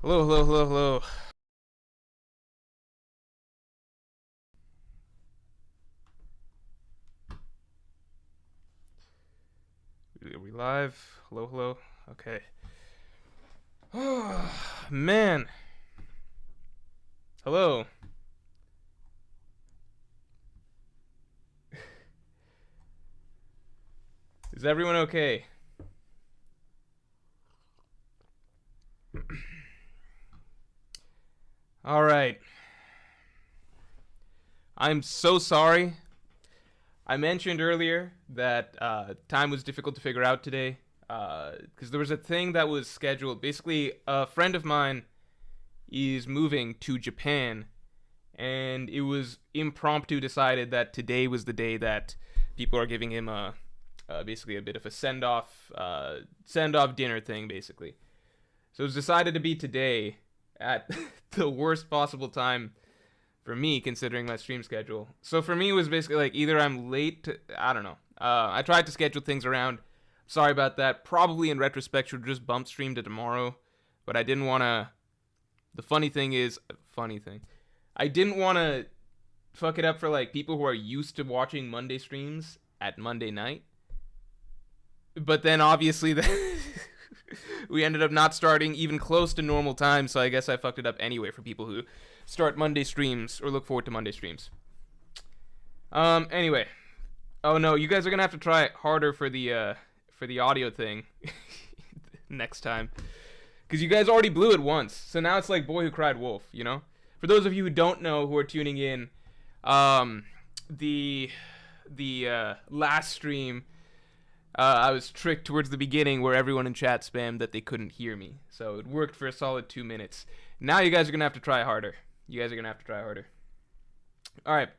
Hello, hello, hello, hello. Are we live? Hello, hello. Okay. Oh, man. Hello. Is everyone okay? All right. I'm so sorry. I mentioned earlier that time was difficult to figure out today because there was a thing that was scheduled. Basically, a friend of mine is moving to Japan, and it was impromptu decided that today was the day that people are giving him a basically a bit of a send off dinner thing, basically. So it was decided to be today at the worst possible time for me, considering my stream schedule. So for me, it was basically like either I'm late to, I don't know. I tried to schedule things around. Sorry about that. Probably in retrospect, should just bump stream to tomorrow. But I didn't want to. The funny thing. I didn't want to fuck it up for like people who are used to watching Monday streams at Monday night. But then obviously we ended up not starting even close to normal time, so I guess I fucked it up anyway for people who start Monday streams or look forward to Monday streams. Anyway. Oh no, you guys are gonna have to try harder for the audio thing next time. Because you guys already blew it once, so now it's like Boy Who Cried Wolf, you know? For those of you who don't know, who are tuning in, the last stream, I was tricked towards the beginning where everyone in chat spammed that they couldn't hear me. So it worked for a solid 2 minutes. Now you guys are going to have to try harder. Alright.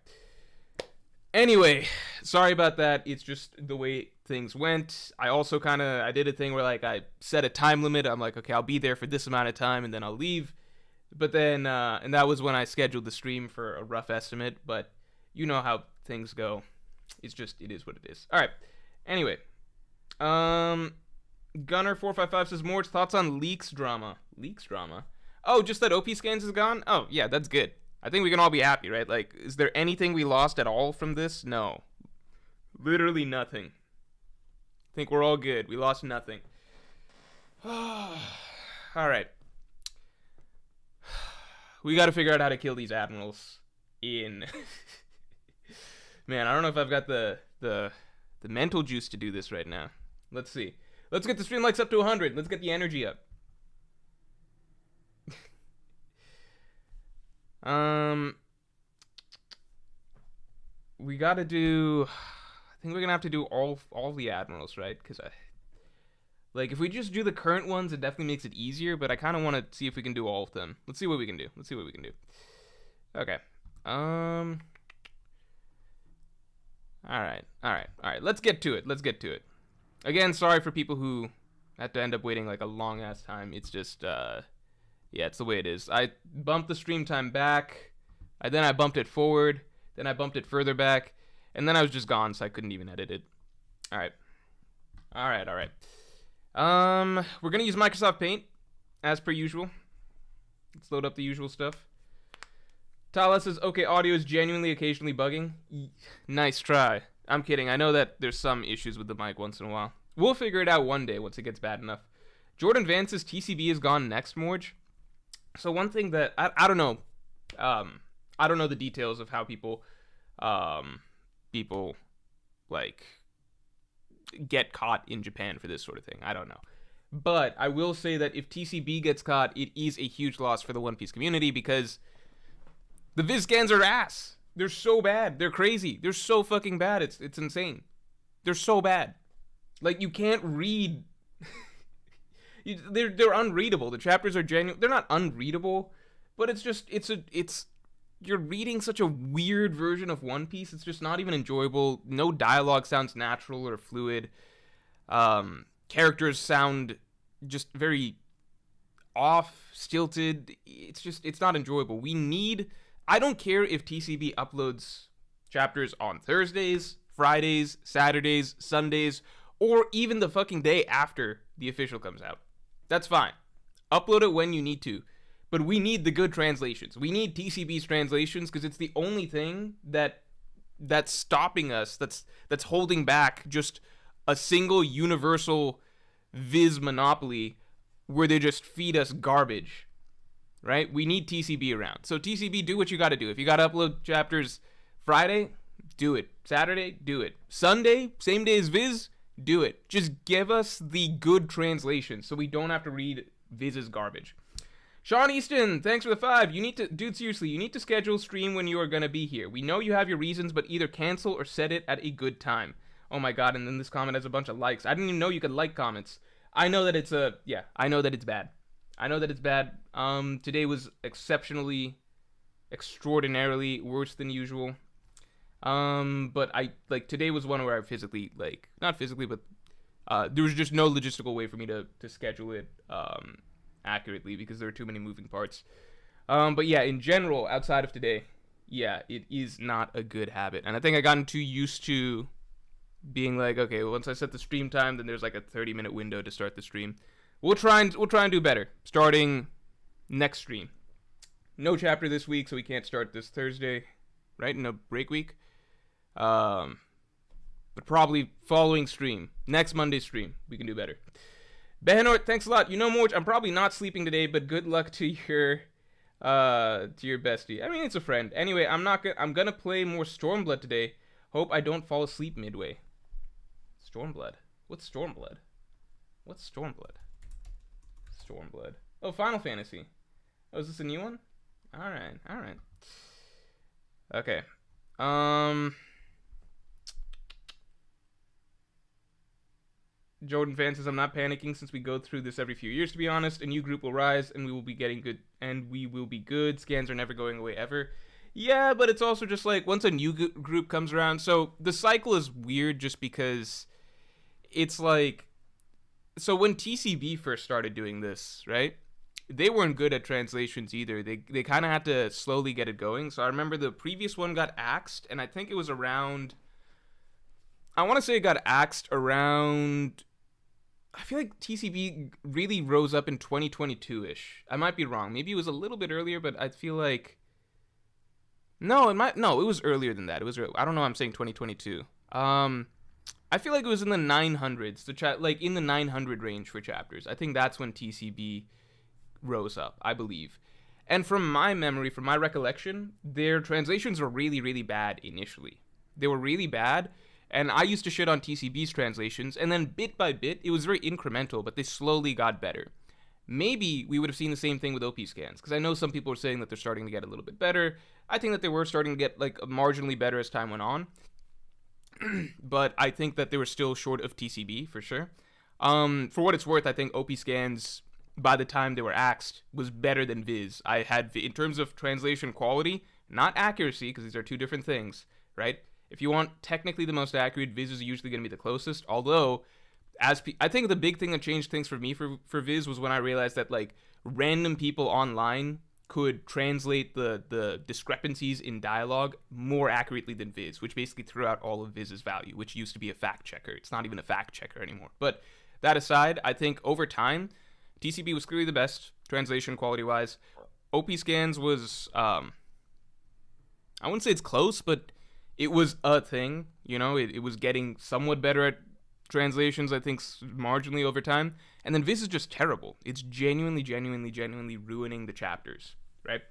Anyway, sorry about that. It's just the way things went. I also I did a thing where like I set a time limit. I'm like, okay, I'll be there for this amount of time and then I'll leave. But then, and that was when I scheduled the stream for a rough estimate. But you know how things go. It is what it is. Alright. Anyway. Gunner455 says, Morj, thoughts on leaks drama? Leaks drama? Oh, just that OP scans is gone? Oh, yeah, that's good. I think we can all be happy, right? Like, is there anything we lost at all from this? No. Literally nothing. I think we're all good. We lost nothing. Alright. We gotta figure out how to kill these admirals in... Man, I don't know if I've got the mental juice to do this right now. Let's see. Let's get the stream likes up to 100. Let's get the energy up. We gotta do... I think we're gonna have to do all the admirals, right? Because like, if we just do the current ones, it definitely makes it easier, but I kind of want to see if we can do all of them. Let's see what we can do. Okay. Alright. Let's get to it. Again, sorry for people who had to end up waiting like a long ass time. It's just, yeah, it's the way it is. I bumped the stream time back, then I bumped it forward, then I bumped it further back, and then I was just gone, so I couldn't even edit it. Alright. We're gonna use Microsoft Paint, as per usual. Let's load up the usual stuff. Tala says, okay, audio is genuinely occasionally bugging. Nice try. I'm kidding. I know that there's some issues with the mic once in a while. We'll figure it out one day once it gets bad enough. Jordan Vance's TCB is gone next, Morj. So one thing that I don't know. I don't know the details of how people like get caught in Japan for this sort of thing. I don't know. But I will say that if TCB gets caught, it is a huge loss for the One Piece community because the Viz scans are ass. They're so bad. They're crazy. They're so fucking bad. It's insane. They're so bad. Like, you can't read. They're unreadable. The chapters are genuine. They're not unreadable, but it's you're reading such a weird version of One Piece. It's just not even enjoyable. No dialogue sounds natural or fluid. Characters sound just very off, stilted. It's not enjoyable. I don't care if TCB uploads chapters on Thursdays, Fridays, Saturdays, Sundays, or even the fucking day after the official comes out. That's fine. Upload it when you need to. But we need the good translations. We need TCB's translations because it's the only thing that's stopping us, that's holding back just a single universal Viz monopoly where they just feed us garbage, right? We need TCB around. So TCB, do what you got to do. If you got to upload chapters Friday, do it. Saturday, do it. Sunday, same day as Viz, do it. Just give us the good translation so we don't have to read Viz's garbage. Sean Easton, thanks for the 5. You need to, dude, seriously, you need to schedule stream when you are going to be here. We know you have your reasons, but either cancel or set it at a good time. Oh my god, and then this comment has a bunch of likes. I didn't even know you could like comments. I know that it's I know that it's bad. I know that it's bad. Today was extraordinarily worse than usual. But today was one where I physically, not physically, but, there was just no logistical way for me to schedule it, accurately because there are too many moving parts. But yeah, in general, outside of today, yeah, it is not a good habit. And I think I gotten too used to being like, okay, once I set the stream time, then there's like a 30-minute window to start the stream. We'll try and do better starting next stream. No chapter this week, so we can't start this Thursday, right? In a break week. But probably following stream, next Monday stream, we can do better. Behenort, thanks a lot. You know, Morj, I'm probably not sleeping today, but good luck to your bestie. I mean, it's a friend. Anyway, I'm gonna play more Stormblood today. Hope I don't fall asleep midway. Stormblood. What's Stormblood? What's Stormblood? Stormblood. Oh, Final Fantasy. Oh, is this a new one? Alright. Okay. Jordan Fan says, I'm not panicking since we go through this every few years, to be honest. A new group will rise and we will be getting good, and we will be good. Scans are never going away ever. Yeah, but it's also just like once a new group comes around. So the cycle is weird just because it's like, so when TCB first started doing this, right? They weren't good at translations either. They kind of had to slowly get it going. So I remember the previous one got axed, and I think it was around, I want to say it got axed around, I feel like TCB really rose up in 2022-ish. I might be wrong. Maybe it was a little bit earlier, but I feel like, it was earlier than that. I don't know, I'm saying 2022. I feel like it was in the 900s, in the 900 range for chapters. I think that's when TCB rose up, I believe. And from my memory, from my recollection, their translations were really, really bad initially. They were really bad, and I used to shit on TCB's translations, and then bit by bit, it was very incremental, but they slowly got better. Maybe we would have seen the same thing with OP scans, because I know some people are saying that they're starting to get a little bit better. I think that they were starting to get marginally better as time went on. But I think that they were still short of TCB, for sure. For what it's worth, I think OP scans, by the time they were axed, was better than Viz. In terms of translation quality, not accuracy, because these are two different things, right? If you want technically the most accurate, Viz is usually going to be the closest. Although, I think the big thing that changed things for me for Viz was when I realized that random people online could translate the discrepancies in dialogue more accurately than Viz, which basically threw out all of Viz's value, which used to be a fact checker. It's not even a fact checker anymore. But that aside, I think over time, TCB was clearly the best translation quality wise. OP scans was, I wouldn't say it's close, but it was a thing. It was getting somewhat better at translations, I think, marginally over time. And then Viz is just terrible. It's genuinely ruining the chapters, right?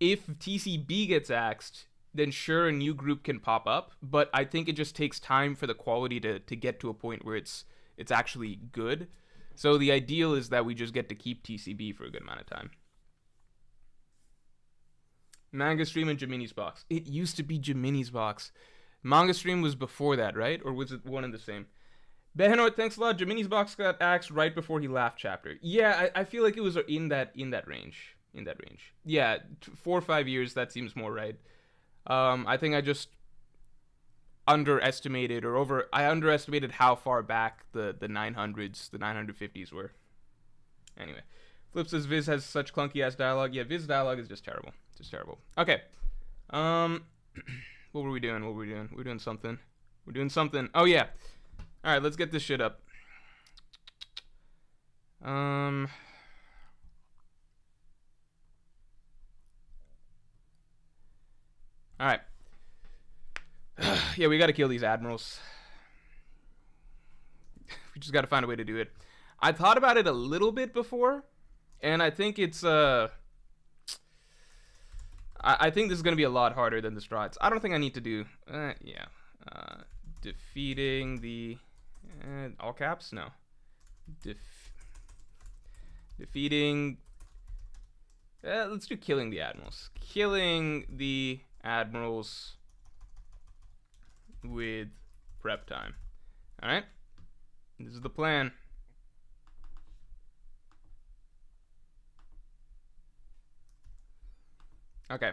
If TCB gets axed, then sure, a new group can pop up, but I think it just takes time for the quality to get to a point where it's actually good. So the ideal is that we just get to keep TCB for a good amount of time. Manga stream and Gemini's box. It used to be Gemini's box. Manga stream was before that, right? Or was it one and the same? Behenort, thanks a lot. Gemini's box got axed right before he laughed chapter. Yeah, I feel like it was in that range. Yeah, 4 or 5 years, that seems more right. I think I just underestimated how far back the 900s, the 950s were. Anyway, Flip says Viz has such clunky ass dialogue. Yeah, Viz dialogue is just terrible. Okay. What were we doing? We're doing something. Oh yeah. All right, let's get this shit up. All right. Yeah, we gotta kill these admirals. We just gotta find a way to do it. I thought about it a little bit before, and I think it's I think this is gonna be a lot harder than the Strides. I don't think I need to do defeating the all caps. No, defeating. Let's do killing the admirals. Killing the admirals with prep time. All right, this is the plan. Okay.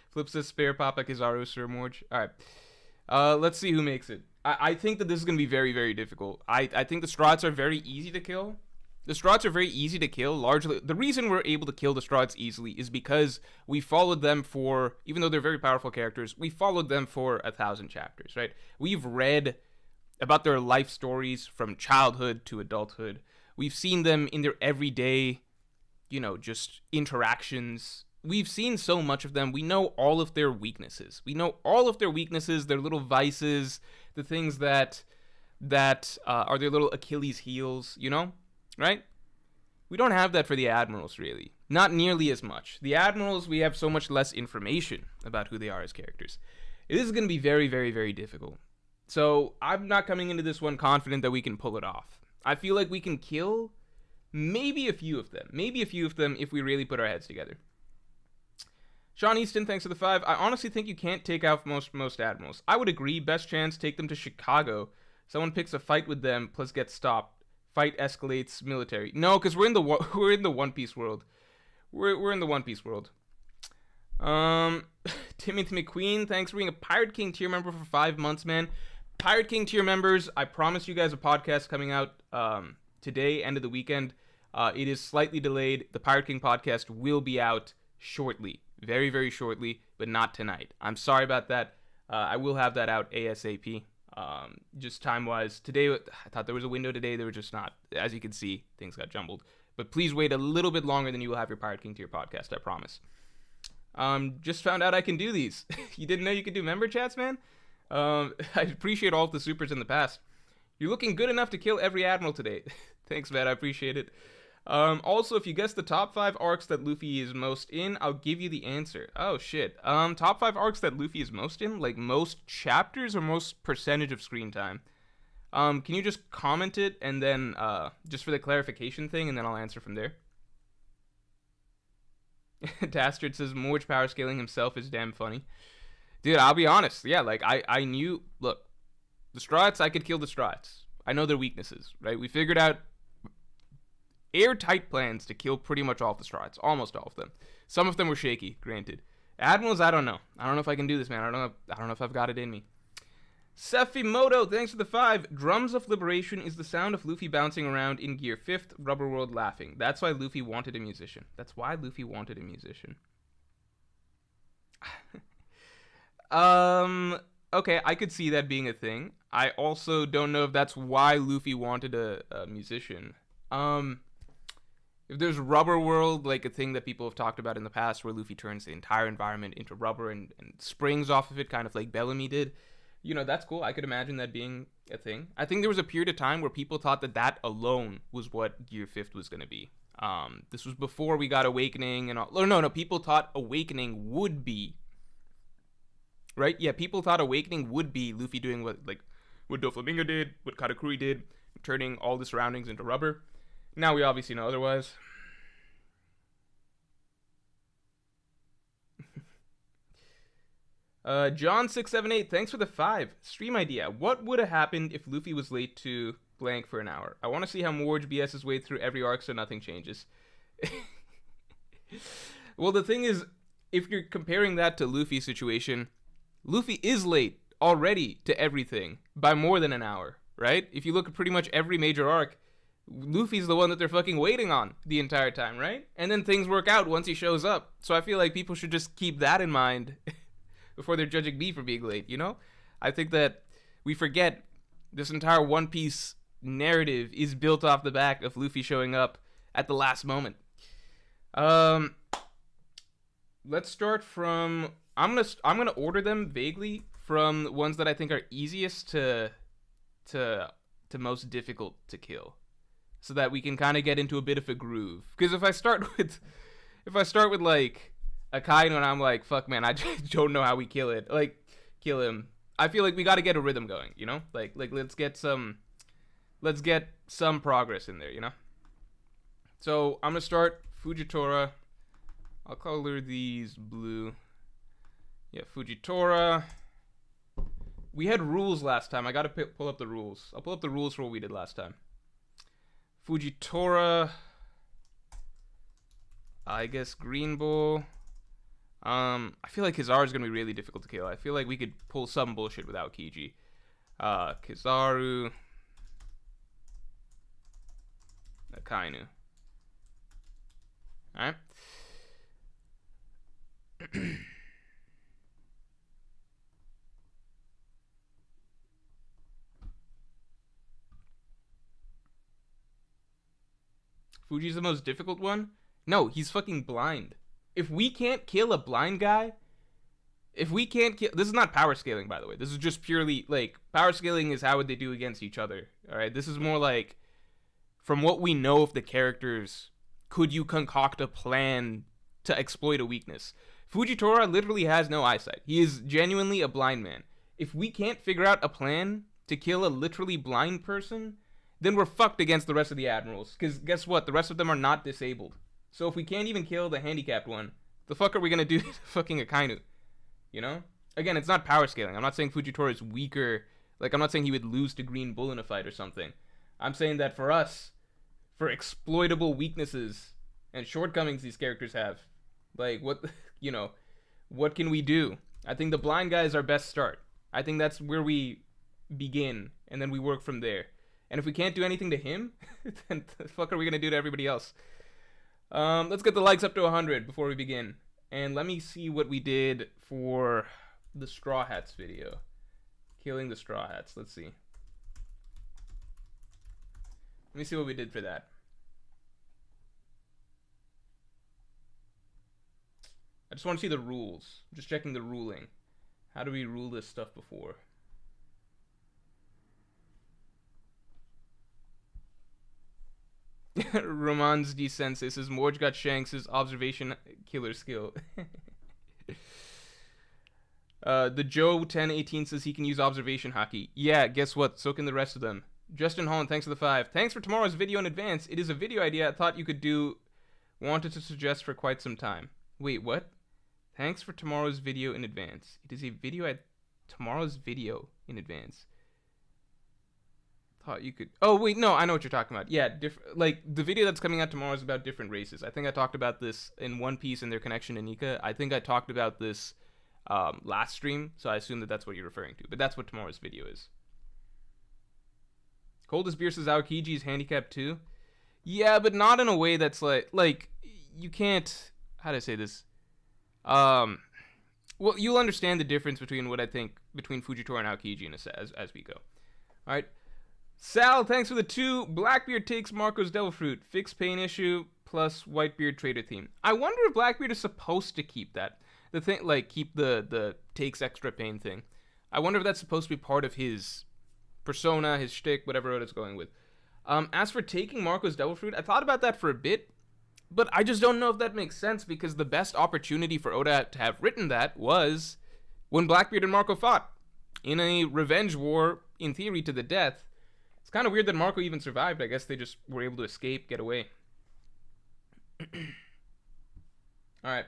Flip says spare Papa Kizaru, Sir Morj. Alright. Let's see who makes it. I think that this is going to be very, very difficult. I think the Strats are very easy to kill. The Strats are very easy to kill. Largely, the reason we're able to kill the Strats easily is because we followed them for, even though they're very powerful characters, we followed them for 1,000 chapters, right? We've read about their life stories from childhood to adulthood. We've seen them in their everyday, just interactions. We've seen so much of them. We know all of their weaknesses. We know all of their weaknesses, their little vices, the things that are their little Achilles heels, right? We don't have that for the Admirals, really. Not nearly as much. The Admirals, we have so much less information about who they are as characters. This is going to be very, very, very difficult. So I'm not coming into this one confident that we can pull it off. I feel like we can kill maybe a few of them. Maybe a few of them if we really put our heads together. Sean Easton, thanks for the 5. I honestly think you can't take out most admirals. I would agree. Best chance, take them to Chicago. Someone picks a fight with them, plus gets stopped. Fight escalates military. No, because we're in the One Piece world. We're in the One Piece world. Timothy McQueen, thanks for being a Pirate King tier member for 5 months, man. Pirate King tier members, I promise you guys a podcast coming out today, end of the weekend. It is slightly delayed. The Pirate King podcast will be out shortly. Very, very shortly, but not tonight. I'm sorry about that. I will have that out ASAP. Just time-wise. Today, I thought there was a window today. There were just not. As you can see, things got jumbled. But please wait a little bit longer than you will have your Pirate King tier podcast, I promise. Just found out I can do these. You didn't know you could do member chats, man? I appreciate all of the supers in the past. You're looking good enough to kill every admiral today. Thanks, man. I appreciate it. Also, if you guess the top 5 arcs that Luffy is most in, I'll give you the answer. Oh, shit. Top 5 arcs that Luffy is most in? Like, most chapters or most percentage of screen time? Can you just comment it and then, just for the clarification thing, and then I'll answer from there? Dastard says, Morj power scaling himself is damn funny. Dude, I'll be honest. Yeah, like, I knew... Look, the Strats, I could kill the Strats. I know their weaknesses, right? We figured out airtight plans to kill pretty much all of the Strats. Almost all of them. Some of them were shaky, granted. Admirals, I don't know. I don't know if I can do this, man. I don't know if I've got it in me. Sefimoto, thanks for the 5. Drums of Liberation is the sound of Luffy bouncing around in Gear 5th, Rubber World laughing. That's why Luffy wanted a musician. Okay, I could see that being a thing. I also don't know if that's why Luffy wanted a musician. If there's Rubber World, like a thing that people have talked about in the past where Luffy turns the entire environment into rubber and springs off of it, kind of like Bellamy did, that's cool. I could imagine that being a thing. I think there was a period of time where people thought that alone was what Gear 5th was going to be. This was before we got Awakening and all. No, people thought Awakening would be. Right? Yeah, people thought Awakening would be Luffy doing what Doflamingo did, what Katakuri did, turning all the surroundings into rubber. Now we obviously know otherwise. John678, thanks for the 5. Stream idea. What would have happened if Luffy was late to blank for an hour? I want to see how Morj BS his way through every arc so nothing changes. Well, the thing is, if you're comparing that to Luffy's situation, Luffy is late already to everything by more than an hour, right? If you look at pretty much every major arc, Luffy's the one that they're fucking waiting on the entire time, right? And then things work out once he shows up. So I feel like people should just keep that in mind before they're judging me for being late, I think that we forget this entire One Piece narrative is built off the back of Luffy showing up at the last moment. Let's start from... I'm gonna order them vaguely from the ones that I think are easiest to most difficult to kill, so that we can kind of get into a bit of a groove. Because if I start with like Akainu and I'm like, fuck man, I just don't know how we kill him. I feel like we got to get a rhythm going, you know? Like let's get some progress in there, you know? So I'm gonna start Fujitora. I'll color these blue. Yeah, Fujitora. We had rules last time. I gotta pull up the rules. I'll pull up the rules for what we did last time. Fujitora. I guess Green Bull. I feel like Kizaru is gonna be really difficult to kill. I feel like we could pull some bullshit with Aokiji. Kizaru. Akainu. Alright. Fuji's the most difficult one? No, he's fucking blind. If we can't kill a blind guy, this is not power scaling, by the way. This is just purely, like, power scaling is how would they do against each other. Alright, this is more like, from what we know of the characters, could you concoct a plan to exploit a weakness? Fujitora literally has no eyesight. He is genuinely a blind man. If we can't figure out a plan to kill a literally blind person, then we're fucked against the rest of the Admirals. Because guess what? The rest of them are not disabled. So if we can't even kill the handicapped one, the fuck are we gonna do to fucking Akainu? You know? Again, it's not power scaling. I'm not saying Fujitora is weaker. Like, I'm not saying he would lose to Green Bull in a fight or something. I'm saying that for us, for exploitable weaknesses and shortcomings these characters have, like, what, you know, what can we do? I think the blind guy is our best start. I think that's where we begin, and then we work from there. And if we can't do anything to him, then the fuck are we gonna do to everybody else? Let's get the likes up to 100 before we begin. And let me see what we did for the Straw Hats video. Killing the Straw Hats. Let's see. Let me see what we did for that. I just want to see the rules. I'm just checking the ruling. How do we rule this stuff before? Roman's Desensis says Morj got Shanks' observation killer skill. The Joe 1018 says he can use observation hockey. Yeah, guess what? So can the rest of them. Justin Holland, thanks for the 5. Thanks for tomorrow's video in advance. It is a video idea I thought you could do. Wanted to suggest for quite some time. Wait, what? Thanks for tomorrow's video in advance. It is a video tomorrow's video in advance. Thought you could... Oh, wait, no, I know what you're talking about. Yeah, like, the video that's coming out tomorrow is about different races. I think I talked about this in One Piece and their connection to Nika. I think I talked about this last stream, so I assume that that's what you're referring to. But that's what tomorrow's video is. Coldest Beer says Aokiji is handicapped too. Yeah, but not in a way that's like you can't... How do I say this? Well, you'll understand the difference between what I think between Fujitora and Aokiji as we go. All right. Sal, thanks for the 2. Blackbeard takes Marco's Devil Fruit. Fixed pain issue plus Whitebeard trader theme. I wonder if Blackbeard is supposed to keep that. The thing, like, keep the takes extra pain thing. I wonder if that's supposed to be part of his persona, his shtick, whatever it is going with. As for taking Marco's Devil Fruit, I thought about that for a bit, but I just don't know if that makes sense because the best opportunity for Oda to have written that was when Blackbeard and Marco fought in a revenge war, in theory, to the death. It's kind of weird that Marco even survived. I guess they just were able to escape, get away. Alright.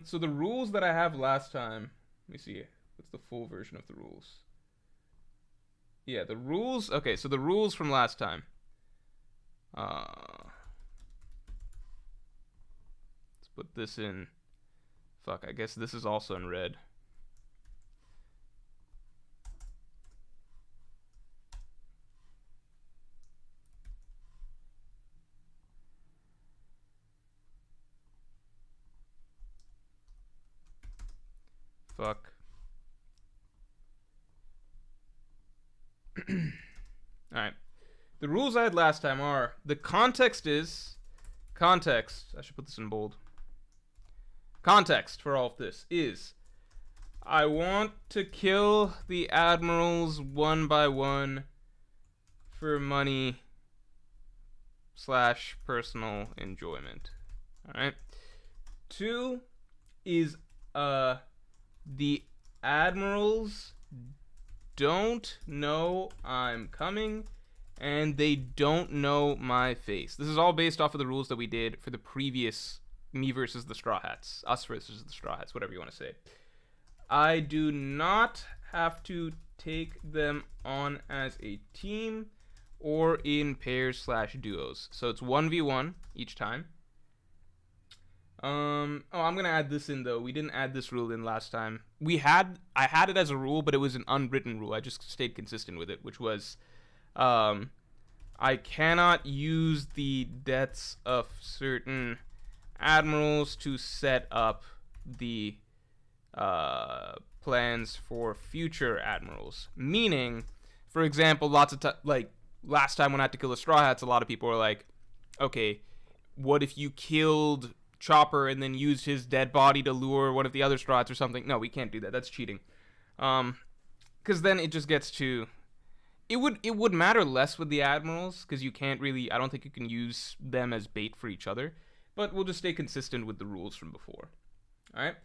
So the rules that I have last time... Let me see. What's the full version of the rules? Yeah, the rules... Okay, so the rules from last time. Let's put this in... Fuck, I guess this is also in red. Fuck. Alright. The rules I had last time are, the context is... Context. I should put this in bold. Context for all of this is... I want to kill the Admirals one by one for money / personal enjoyment. Alright. 2 is the Admirals don't know I'm coming and they don't know my face. This is all based off of the rules that we did for the previous me versus the Straw Hats. Us versus the Straw Hats, whatever you want to say. I do not have to take them on as a team or in pairs / duos. So it's 1v1 each time. I'm gonna add this in though. We didn't add this rule in last time. I had it as a rule, but it was an unwritten rule. I just stayed consistent with it, which was, I cannot use the deaths of certain admirals to set up the plans for future admirals. Meaning, for example, lots of like last time when I had to kill the Straw Hats, a lot of people were like, okay, what if you killed Chopper and then used his dead body to lure one of the other Straw Hats or something? No, we can't do that. That's cheating. Because then it just gets to... It would matter less with the Admirals, because you can't really... I don't think you can use them as bait for each other. But we'll just stay consistent with the rules from before. Alright?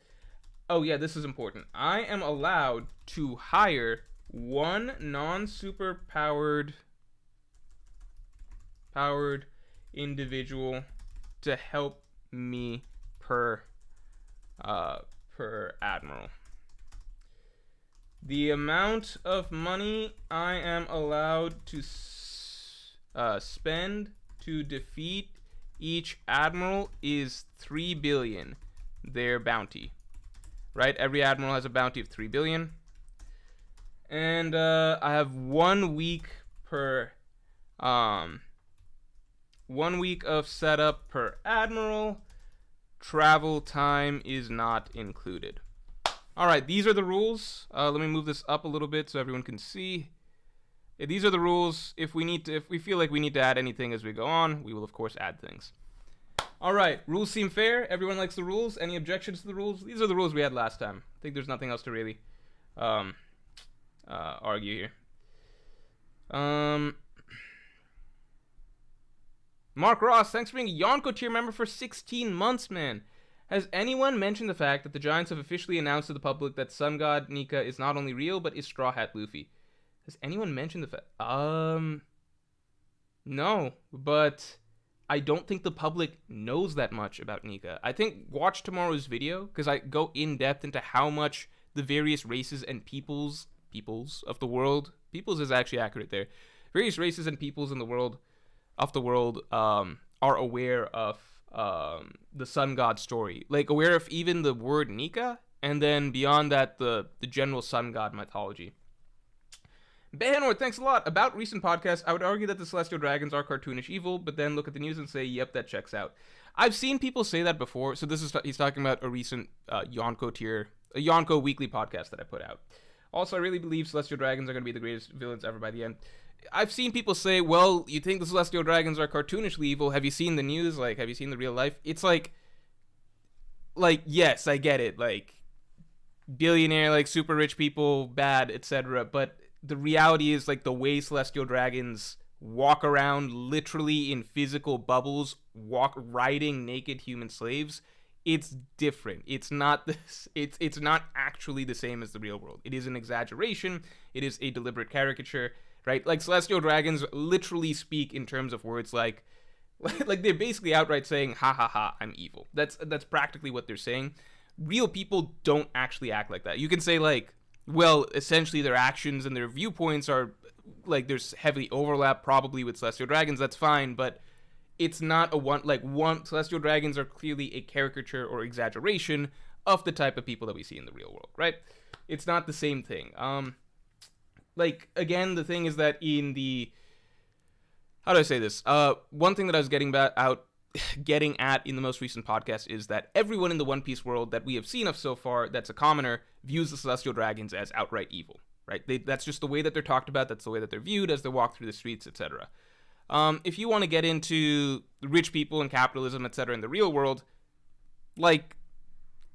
Oh yeah, this is important. I am allowed to hire one non-super powered individual to help me per admiral. The amount of money I am allowed to spend to defeat each admiral is 3 billion, their bounty. Right? Every admiral has a bounty of 3 billion. And I have 1 week per 1 week of setup per admiral. Travel time is not included. Alright, these are the rules. Let me move this up a little bit so everyone can see. Yeah, these are the rules. If we feel like we need to add anything as we go on, we will of course add things. Alright, rules seem fair. Everyone likes the rules. Any objections to the rules? These are the rules we had last time. I think there's nothing else to really argue here. Mark Ross, thanks for being a Yonko tier member for 16 months, man. Has anyone mentioned the fact that the Giants have officially announced to the public that Sun God Nika is not only real, but is Straw Hat Luffy? Has anyone mentioned the fact? No, but I don't think the public knows that much about Nika. I think watch tomorrow's video, because I go in depth into how much the various races and peoples of the world, peoples is actually accurate there, various races and peoples in the world, are aware of the Sun God story. Like, aware of even the word Nika, and then beyond that, the general Sun God mythology. Behanor, thanks a lot. About recent podcasts, I would argue that the Celestial Dragons are cartoonish evil, but then look at the news and say, yep, that checks out. I've seen people say that before, so he's talking about a recent Yonko weekly podcast that I put out. Also, I really believe Celestial Dragons are going to be the greatest villains ever by the end. I've seen people say, well, you think the Celestial Dragons are cartoonishly evil? Have you seen the news? Like, have you seen the real life? It's like, yes, I get it. Like, billionaire, like, super rich people, bad, etc. But the reality is, like, the way Celestial Dragons walk around literally in physical bubbles, riding naked human slaves, it's different. It's not this. It's not actually the same as the real world. It is an exaggeration. It is a deliberate caricature. Right? Like, Celestial Dragons literally speak in terms of words like they're basically outright saying, ha ha ha, I'm evil. That's practically what they're saying. Real people don't actually act like that. You can say, like, well, essentially their actions and their viewpoints are, like, there's heavily overlap probably with Celestial Dragons, that's fine, but it's not Celestial Dragons are clearly a caricature or exaggeration of the type of people that we see in the real world, right? It's not the same thing. Like, again, the thing is that in the... How do I say this? One thing that I was getting at in the most recent podcast is that everyone in the One Piece world that we have seen of so far that's a commoner views the Celestial Dragons as outright evil. right? That's just the way that they're talked about. That's the way that they're viewed as they walk through the streets, etc. If you want to get into rich people and capitalism, etc., in the real world, like,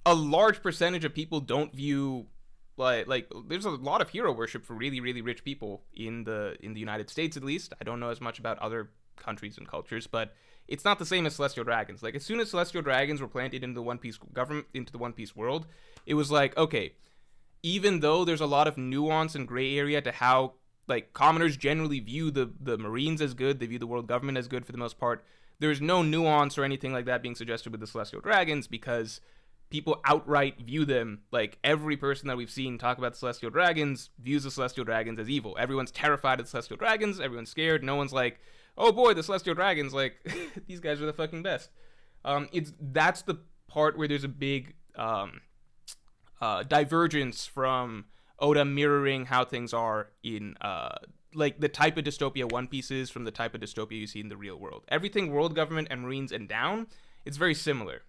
a large percentage of people don't view like there's a lot of hero worship for really, really rich people in the United States, at least. I don't know as much about other countries and cultures, but it's not the same as celestial dragons. Like, as soon as celestial dragons were planted into the One Piece government, into the One Piece world, it was like, okay, even though there's a lot of nuance and gray area to how, like, commoners generally view the Marines as good, they view the world government as good for the most part, there's no nuance or anything like that being suggested with the celestial dragons, because people outright view them, like, every person that we've seen talk about the celestial dragons views the celestial dragons as evil. Everyone's terrified of the celestial dragons, everyone's scared, no one's like, oh boy, the celestial dragons, like, these guys are the fucking best. That's the part where there's a big divergence from Oda mirroring how things are in like the type of dystopia One Piece is from the type of dystopia you see in the real world. Everything world government and Marines and down, it's very similar.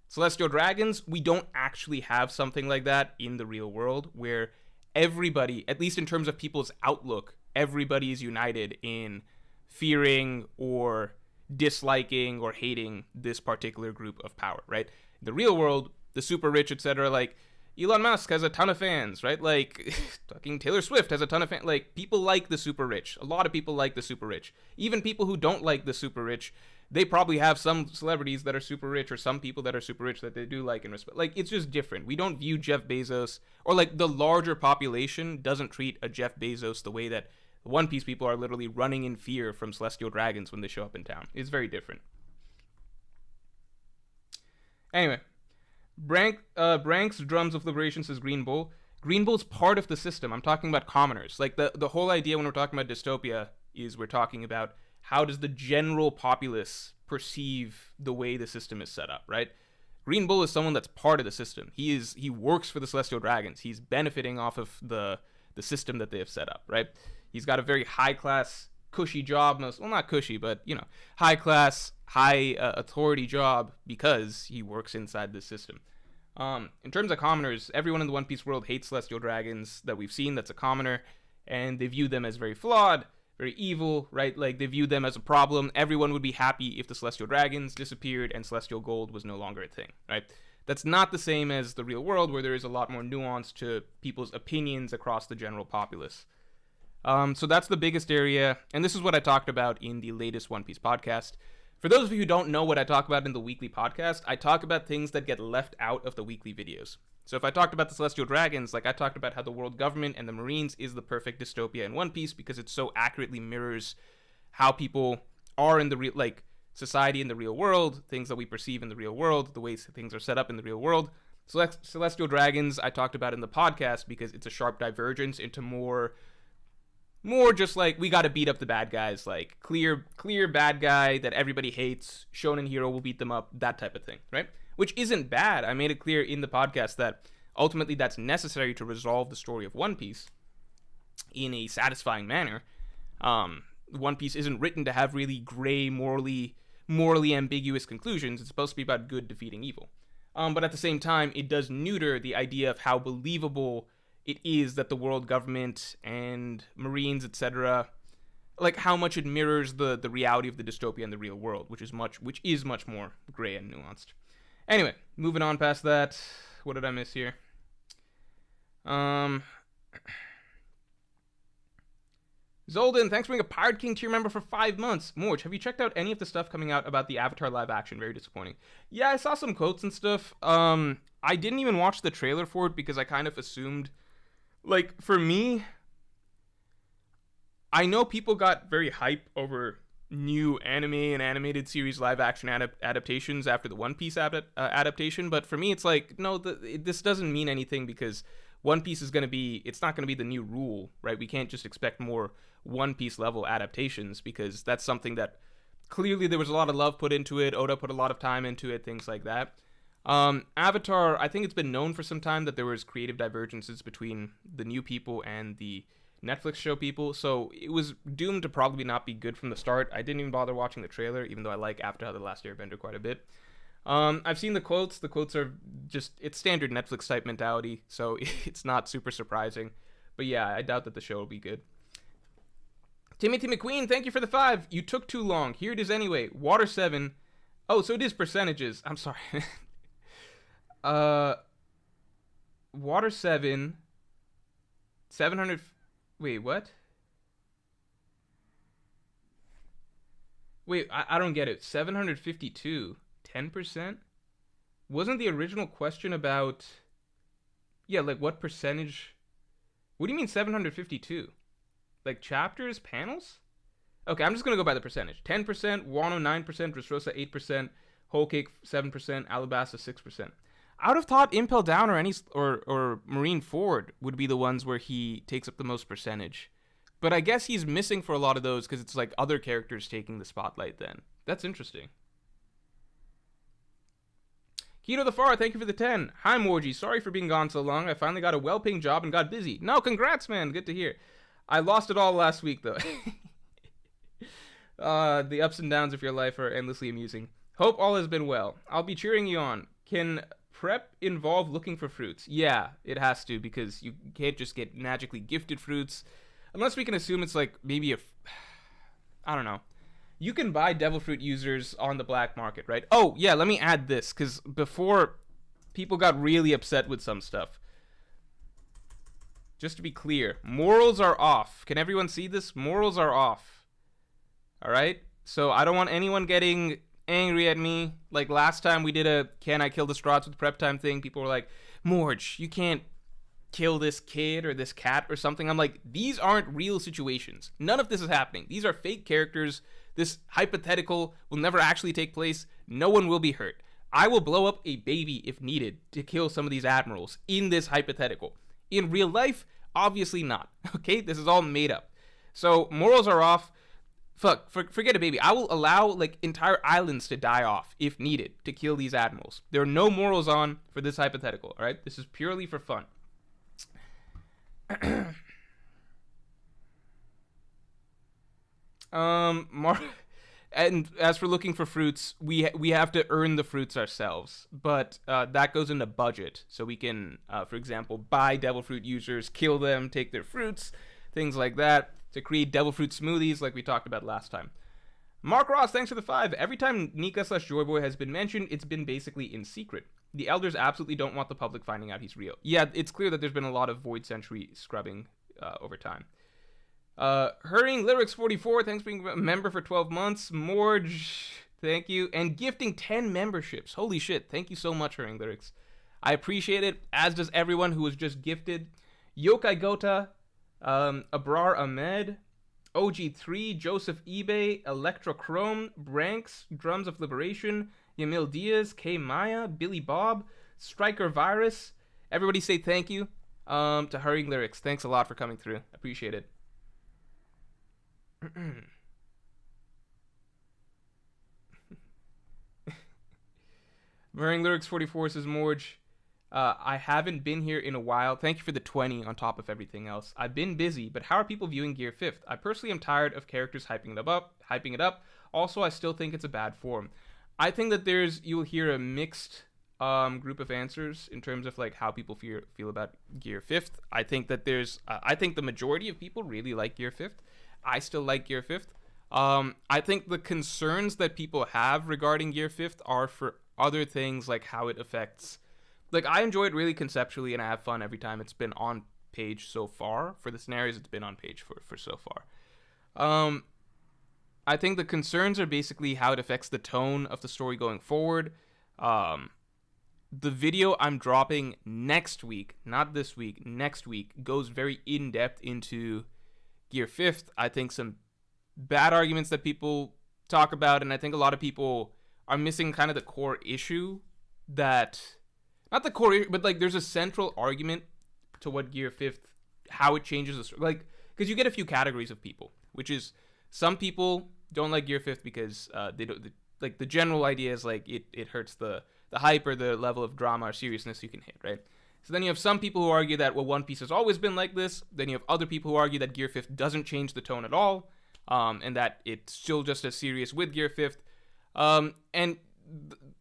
Celestial dragons, we don't actually have something like that in the real world, where everybody, at least in terms of people's outlook, everybody is united in fearing or disliking or hating this particular group of power, right? In the real world, the super rich, etc., like, Elon Musk has a ton of fans, right? Like, fucking Taylor Swift has a ton of fans. Like, people like the super rich. A lot of people like the super rich. Even people who don't like the super rich, they probably have some celebrities that are super rich, or some people that are super rich that they do like and respect. Like, it's just different. We don't view Jeff Bezos, or like the larger population doesn't treat a Jeff Bezos the way that the One Piece people are literally running in fear from celestial dragons when they show up in town. It's very different. Anyway, Brank's Drums of Liberation says Green Bull. Green Bull's part of the system. I'm talking about commoners. Like, the whole idea when we're talking about dystopia is we're talking about how does the general populace perceive the way the system is set up, right? Green Bull is someone that's part of the system. He works for the Celestial Dragons. He's benefiting off of the system that they have set up, right? He's got a very high-class, cushy job. Well, not cushy, but, you know, high-class, high-authority job because he works inside this system. In terms of commoners, everyone in the One Piece world hates Celestial Dragons that we've seen that's a commoner, and they view them as very flawed, very evil, right? Like, they view them as a problem. Everyone would be happy if the Celestial Dragons disappeared and Celestial Gold was no longer a thing, right? That's not the same as the real world, where there is a lot more nuance to people's opinions across the general populace. So that's the biggest area, and this is what I talked about in the latest One Piece podcast. For those of you who don't know what I talk about in the weekly podcast, I talk about things that get left out of the weekly videos. So if I talked about the Celestial Dragons, like, I talked about how the world government and the Marines is the perfect dystopia in One Piece because it so accurately mirrors how people are in the real, like, society in the real world, things that we perceive in the real world, the ways things are set up in the real world. Celestial Dragons I talked about in the podcast because it's a sharp divergence into more just like, we gotta beat up the bad guys, like, clear bad guy that everybody hates, shonen hero will beat them up, that type of thing, right? Which isn't bad. I made it clear in the podcast that ultimately that's necessary to resolve the story of One Piece in a satisfying manner. One Piece isn't written to have really gray, morally ambiguous conclusions. It's supposed to be about good defeating evil. But at the same time, it does neuter the idea of how believable it is that the world government and Marines, etc., like, how much it mirrors the reality of the dystopia in the real world, which is much more gray and nuanced. Anyway, moving on past that. What did I miss here? Zolden, thanks for being a Pirate King tier member for 5 months. Morj, have you checked out any of the stuff coming out about the Avatar live action? Very disappointing. Yeah, I saw some quotes and stuff. I didn't even watch the trailer for it because I kind of assumed, like, for me, I know people got very hype over new anime and animated series live action adaptations after the One Piece adaptation, but for me it's like, no, this doesn't mean anything because One Piece is going to be, it's not going to be the new rule, right? We can't just expect more One Piece level adaptations because that's something that clearly there was a lot of love put into it. Oda put a lot of time into it, things like that. Avatar, I think it's been known for some time that there was creative divergences between the new people and the Netflix show people, so it was doomed to probably not be good from the start. I didn't even bother watching the trailer, even though I like Avatar: The Last Airbender quite a bit. I've seen the quotes are just, it's standard Netflix type mentality, so it's not super surprising. But yeah, I doubt that the show will be good. Timothy McQueen, thank you for the 5. You took too long. Here it is anyway. Water 7. Oh, so it is percentages. I'm sorry. Water 7. 700. Wait, what? Wait, I don't get it. 752. 10%? Wasn't the original question about... Yeah, like what percentage... What do you mean 752? Like chapters, panels? Okay, I'm just going to go by the percentage. 10%, Wano 9%, Dressrosa 8%, Whole Cake 7%, Alabasta 6%. I would have thought Impel Down or Marine Ford would be the ones where he takes up the most percentage. But I guess he's missing for a lot of those because it's like other characters taking the spotlight then. That's interesting. Kito the Far, thank you for the 10. Hi, Morji. Sorry for being gone so long. I finally got a well-paying job and got busy. No, congrats, man. Good to hear. I lost it all last week, though. The ups and downs of your life are endlessly amusing. Hope all has been well. I'll be cheering you on. Can prep involve looking for fruits? Yeah, it has to, because you can't just get magically gifted fruits. Unless we can assume it's like maybe I don't know. You can buy devil fruit users on the black market, right? Oh, yeah, let me add this, because before people got really upset with some stuff. Just to be clear, morals are off. Can everyone see this? Morals are off. Alright? So I don't want anyone getting angry at me. Like last time we did a can I kill the Strahds with prep time thing, people were like, Morj, you can't kill this kid or this cat or something. I'm like, these aren't real situations. None of this is happening. These are fake characters. This hypothetical will never actually take place. No one will be hurt. I will blow up a baby if needed to kill some of these admirals in this hypothetical. In real life, obviously not. Okay, this is all made up. So morals are off. Forget a baby. I will allow like entire islands to die off if needed to kill these admirals. There are no morals on for this hypothetical. All right, this is purely for fun. And as for looking for fruits, we have to earn the fruits ourselves, but that goes into budget, so we can, for example, buy devil fruit users, kill them, take their fruits, things like that, to create devil fruit smoothies like we talked about last time. Mark Ross, thanks for the 5. Every time Nika/Joyboy has been mentioned, it's been basically in secret. The elders absolutely don't want the public finding out he's real. Yeah, it's clear that there's been a lot of Void Century scrubbing over time. Hurrying Lyrics 44, thanks for being a member for 12 months. Morj, thank you. And gifting 10 memberships. Holy shit, thank you so much, Hurrying Lyrics. I appreciate it, as does everyone who was just gifted. Yokai Gota, Abrar Ahmed, OG3, Joseph eBay, Electrochrome, Branks, Drums of Liberation, Yamil Diaz, K Maya, Billy Bob, Striker Virus. Everybody say thank you to Hurrying Lyrics. Thanks a lot for coming through. Appreciate it. Hurrying Lyrics 44 says, Morj, I haven't been here in a while. Thank you for the 20 on top of everything else. I've been busy, but how are people viewing Gear 5th? I personally am tired of characters hyping it up. Also, I still think it's a bad form. I think that you'll hear a mixed group of answers in terms of like how people feel about Gear 5th. I think that I think the majority of people really like Gear 5th. I still like Gear 5th. I think the concerns that people have regarding Gear 5th are for other things, like how it affects. Like, I enjoy it really conceptually, and I have fun every time it's been on page so far. For the scenarios, it's been on page for so far. I think the concerns are basically how it affects the tone of the story going forward. The video I'm dropping next week, not this week, next week, goes very in-depth into Gear 5th. I think some bad arguments that people talk about, and I think a lot of people are missing kind of the core issue that... Not the core issue, but like there's a central argument to what Gear 5th, how it changes the story. Like, because you get a few categories of people, which is some people don't like Gear 5th because they don't... Like, the general idea is like it hurts the hype or the level of drama or seriousness you can hit, right? So then you have some people who argue that, well, One Piece has always been like this. Then you have other people who argue that Gear 5th doesn't change the tone at all, and that it's still just as serious with Gear 5th.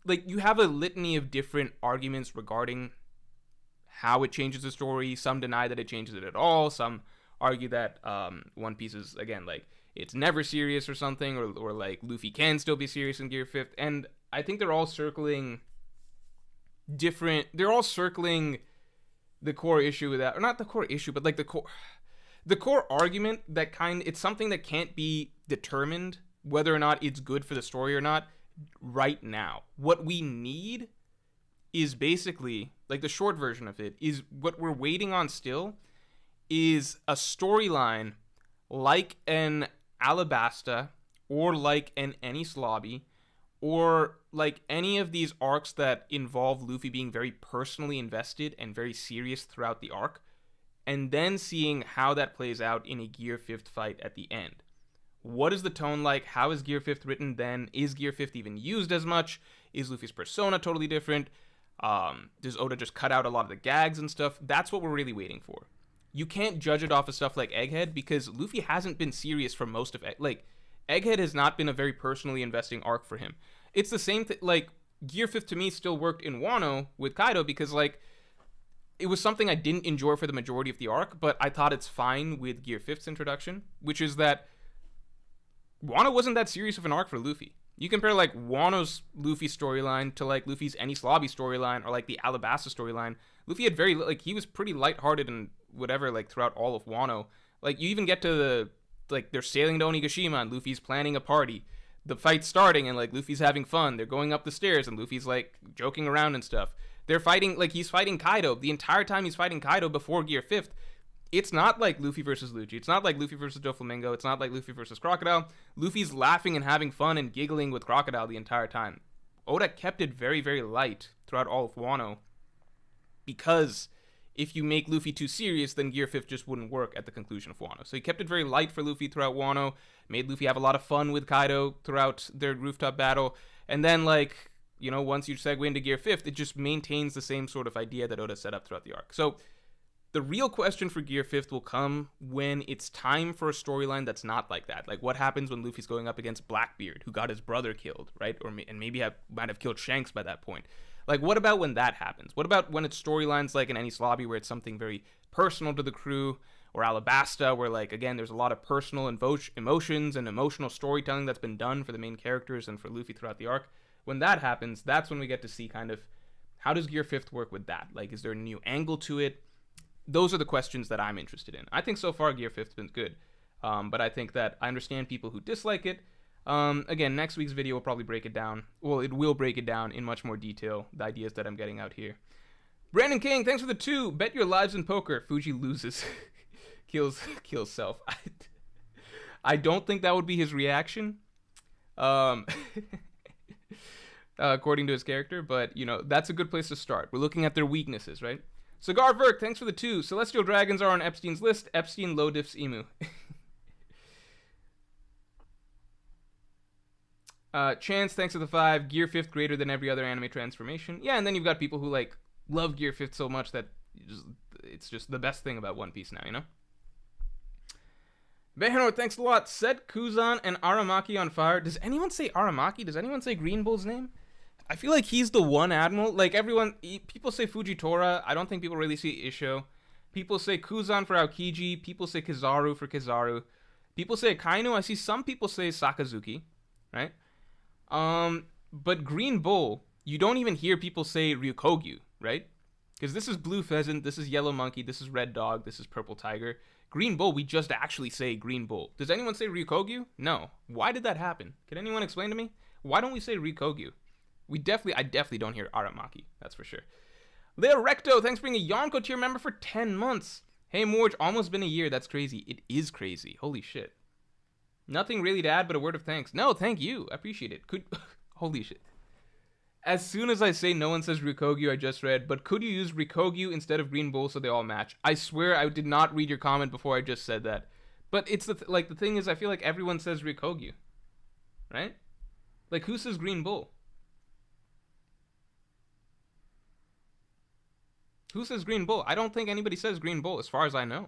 Like, you have a litany of different arguments regarding how it changes the story. Some deny that it changes it at all. Some argue that One Piece is, again, like, it's never serious or something, or like Luffy can still be serious in Gear 5th. And I think they're all circling the core issue with that, or not the core issue, but like the core argument that it's something that can't be determined whether or not it's good for the story or not right now. What we need is basically, like, the short version of it is what we're waiting on still is a storyline like an Alabasta or like an Enies Lobby or like any of these arcs that involve Luffy being very personally invested and very serious throughout the arc, and then seeing how that plays out in a Gear 5th fight at the end. What is the tone like? How is Gear 5th written then? Is Gear 5th even used as much? Is Luffy's persona totally different? Does Oda just cut out a lot of the gags and stuff? That's what we're really waiting for. You can't judge it off of stuff like Egghead because Luffy hasn't been serious for most of it. Like, Egghead has not been a very personally investing arc for him. It's the same thing, like, Gear 5th to me still worked in Wano with Kaido because, like, it was something I didn't enjoy for the majority of the arc, but I thought it's fine with Gear 5th's introduction, which is that Wano wasn't that serious of an arc for Luffy. You compare, like, Wano's Luffy storyline to, like, Luffy's Enies Lobby storyline or, like, the Alabasta storyline. Luffy had very, like, he was pretty lighthearted and whatever, like, throughout all of Wano. Like, you even get to the, like, they're sailing to Onigashima and Luffy's planning a party. The fight's starting and, like, Luffy's having fun. They're going up the stairs and Luffy's, like, joking around and stuff. They're fighting, like, he's fighting Kaido. The entire time he's fighting Kaido before Gear 5th, it's not like Luffy versus Lucci. It's not like Luffy versus Doflamingo. It's not like Luffy versus Crocodile. Luffy's laughing and having fun and giggling with Crocodile the entire time. Oda kept it very, very light throughout all of Wano because if you make Luffy too serious, then Gear 5th just wouldn't work at the conclusion of Wano. So he kept it very light for Luffy throughout Wano, made Luffy have a lot of fun with Kaido throughout their rooftop battle, and then, like, you know, once you segue into Gear 5th, it just maintains the same sort of idea that Oda set up throughout the arc. So the real question for Gear 5th will come when it's time for a storyline that's not like that. Like, what happens when Luffy's going up against Blackbeard, who got his brother killed, right? And maybe might have killed Shanks by that point. Like, what about when that happens? What about when it's storylines like in Enies Lobby where it's something very personal to the crew, or Alabasta where, like, again, there's a lot of personal emotions and emotional storytelling that's been done for the main characters and for Luffy throughout the arc? When that happens, that's when we get to see kind of how does Gear 5th work with that? Like, is there a new angle to it? Those are the questions that I'm interested in. I think so far Gear 5th's been good, but I think that I understand people who dislike it. Again, next week's video will probably break it down. Well, it will break it down in much more detail, the ideas that I'm getting out here. Brandon King, thanks for the 2. Bet your lives in poker. Fuji loses. kills self. I don't think that would be his reaction. According to his character, but, you know, that's a good place to start. We're looking at their weaknesses, right? Cigar Verk, thanks for the 2. Celestial dragons are on Epstein's list. Epstein low diffs emu. Chance, thanks for the 5. Gear 5th greater than every other anime transformation. Yeah, and then you've got people who, like, love Gear 5th so much that it's just the best thing about One Piece now, you know? Behanor, thanks a lot. Set Kuzan and Aramaki on fire. Does anyone say Aramaki? Does anyone say Green Bull's name? I feel like he's the one admiral. Like, people say Fujitora. I don't think people really see Isho. People say Kuzan for Aokiji. People say Kizaru for Kizaru. People say Akainu. I see some people say Sakazuki, right? But Green Bull, you don't even hear people say Ryukogyu, right? Because this is Blue Pheasant, this is Yellow Monkey, this is Red Dog, this is Purple Tiger. Green Bull, we just actually say Green Bull. Does anyone say Ryukogyu? No. Why did that happen? Can anyone explain to me? Why don't we say Ryukogyu? I definitely don't hear Aramaki, that's for sure. Leo Recto, thanks for being a Yonko tier member for 10 months. Hey Morj, almost been a year, that's crazy. It is crazy, holy shit. Nothing really to add but a word of thanks. No, thank you, I appreciate it. Holy shit. As soon as I say no one says Ryukogyu, I just read, but could you use Ryukogyu instead of Green Bull so they all match? I swear I did not read your comment before I just said that. But it's the thing is, I feel like everyone says Ryukogyu, right? Like, who says Green Bull? Who says Green Bull? I don't think anybody says Green Bull, as far as I know.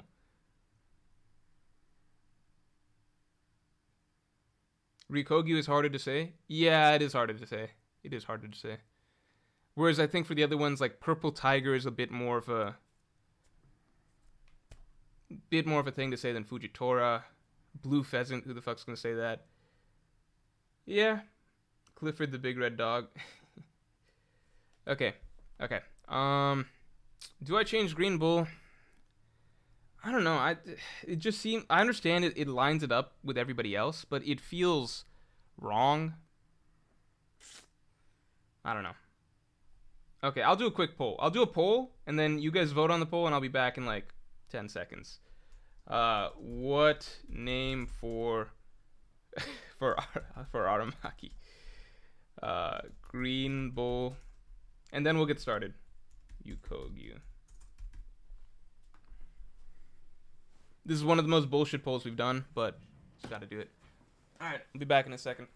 Ryukogyu is harder to say? Yeah, it is harder to say. It is harder to say. Whereas I think for the other ones, like purple tiger is a bit more of a thing to say than Fujitora. Blue pheasant, who the fuck's gonna say that? Yeah, Clifford the big red dog. Okay. Do I change Green Bull? I don't know. It just seems, I understand it lines it up with everybody else, but it feels wrong. I don't know. Okay, I'll do a quick poll. I'll do a poll, and then you guys vote on the poll, and I'll be back in like 10 seconds. What name for for Aramaki? Green Bull, and then we'll get started. Yukogyu. This is one of the most bullshit polls we've done, but just gotta do it. Alright, I'll be back in a second.